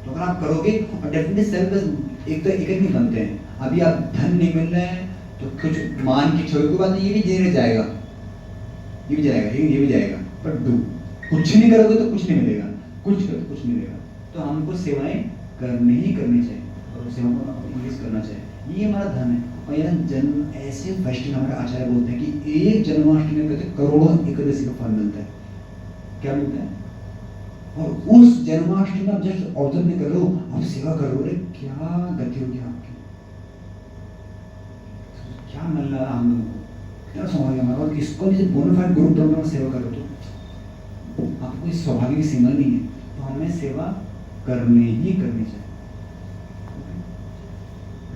तो अगर आप करोगे और डेफिनेटली सेल्फलेस एक नहीं बनते हैं अभी आप धन नहीं मिल रहे हैं तो कुछ मान की छोटी कोई बात नहीं ये भी देने जाएगा ये भी जाएगा पर डू कुछ नहीं करोगे तो कुछ नहीं मिलेगा कुछ मिलेगा तो हमको सेवाएं करनी चाहिए और सेवा को इंक्रीज करना चाहिए ये हमारा धन है और यह जन्म ऐसे फेस्टिवल हमारे आचार्य बोलते हैं कि एक जन्माष्टमी में कहते करोड़ों एकादशी का फल मिलता है क्या मिलता है और उस जन्माष्टमी में आप जस्ट ऑब्जर्व नहीं कर रहे हो आप सेवा कर रहे हो क्या गति होगी आपकी क्या मिल रहा है हम लोगों को क्या सौभाग्य हमारा और इसको भी बोनाफाइड गुरु ब्रह्म में सेवा करो तो आपको इस सौभाग्य की सीमा नहीं है तो हमें सेवा करनी चाहिए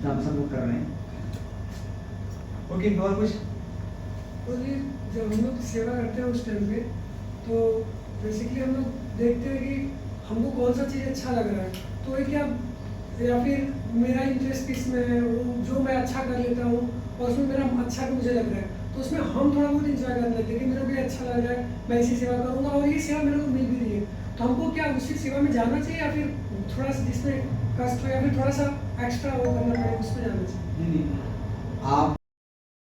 जहाँ पर सब लोग कर रहे हैं। ओके, और कुछ? तो ये जब हम लोग सेवा करते हैं उस टाइम पे, तो बेसिकली हम लोग देखते हैं कि हमको कौन सा चीज़ अच्छा लग रहा है, तो ये क्या, या फिर मेरा इंटरेस्ट किस में है, जो मैं अच्छा कर लेता हूँ और उसमें मेरा अच्छा भी मुझे लग रहा है, तो उसमें हम थोड़ा बहुत इंजॉय कर लेते हैं कि मेरे को ये अच्छा लग रहा है, मैं इसी सेवा करूँगा और ये सेवा मेरे को मिल भी रही है, तो हमको क्या उसी सेवा में जाना चाहिए या फिर थोड़ा सा जिसमें कष्ट हो या फिर थोड़ा सा एक्स्ट्रा वो करना पड़े उसमें जाना चाहिए? नहीं, आप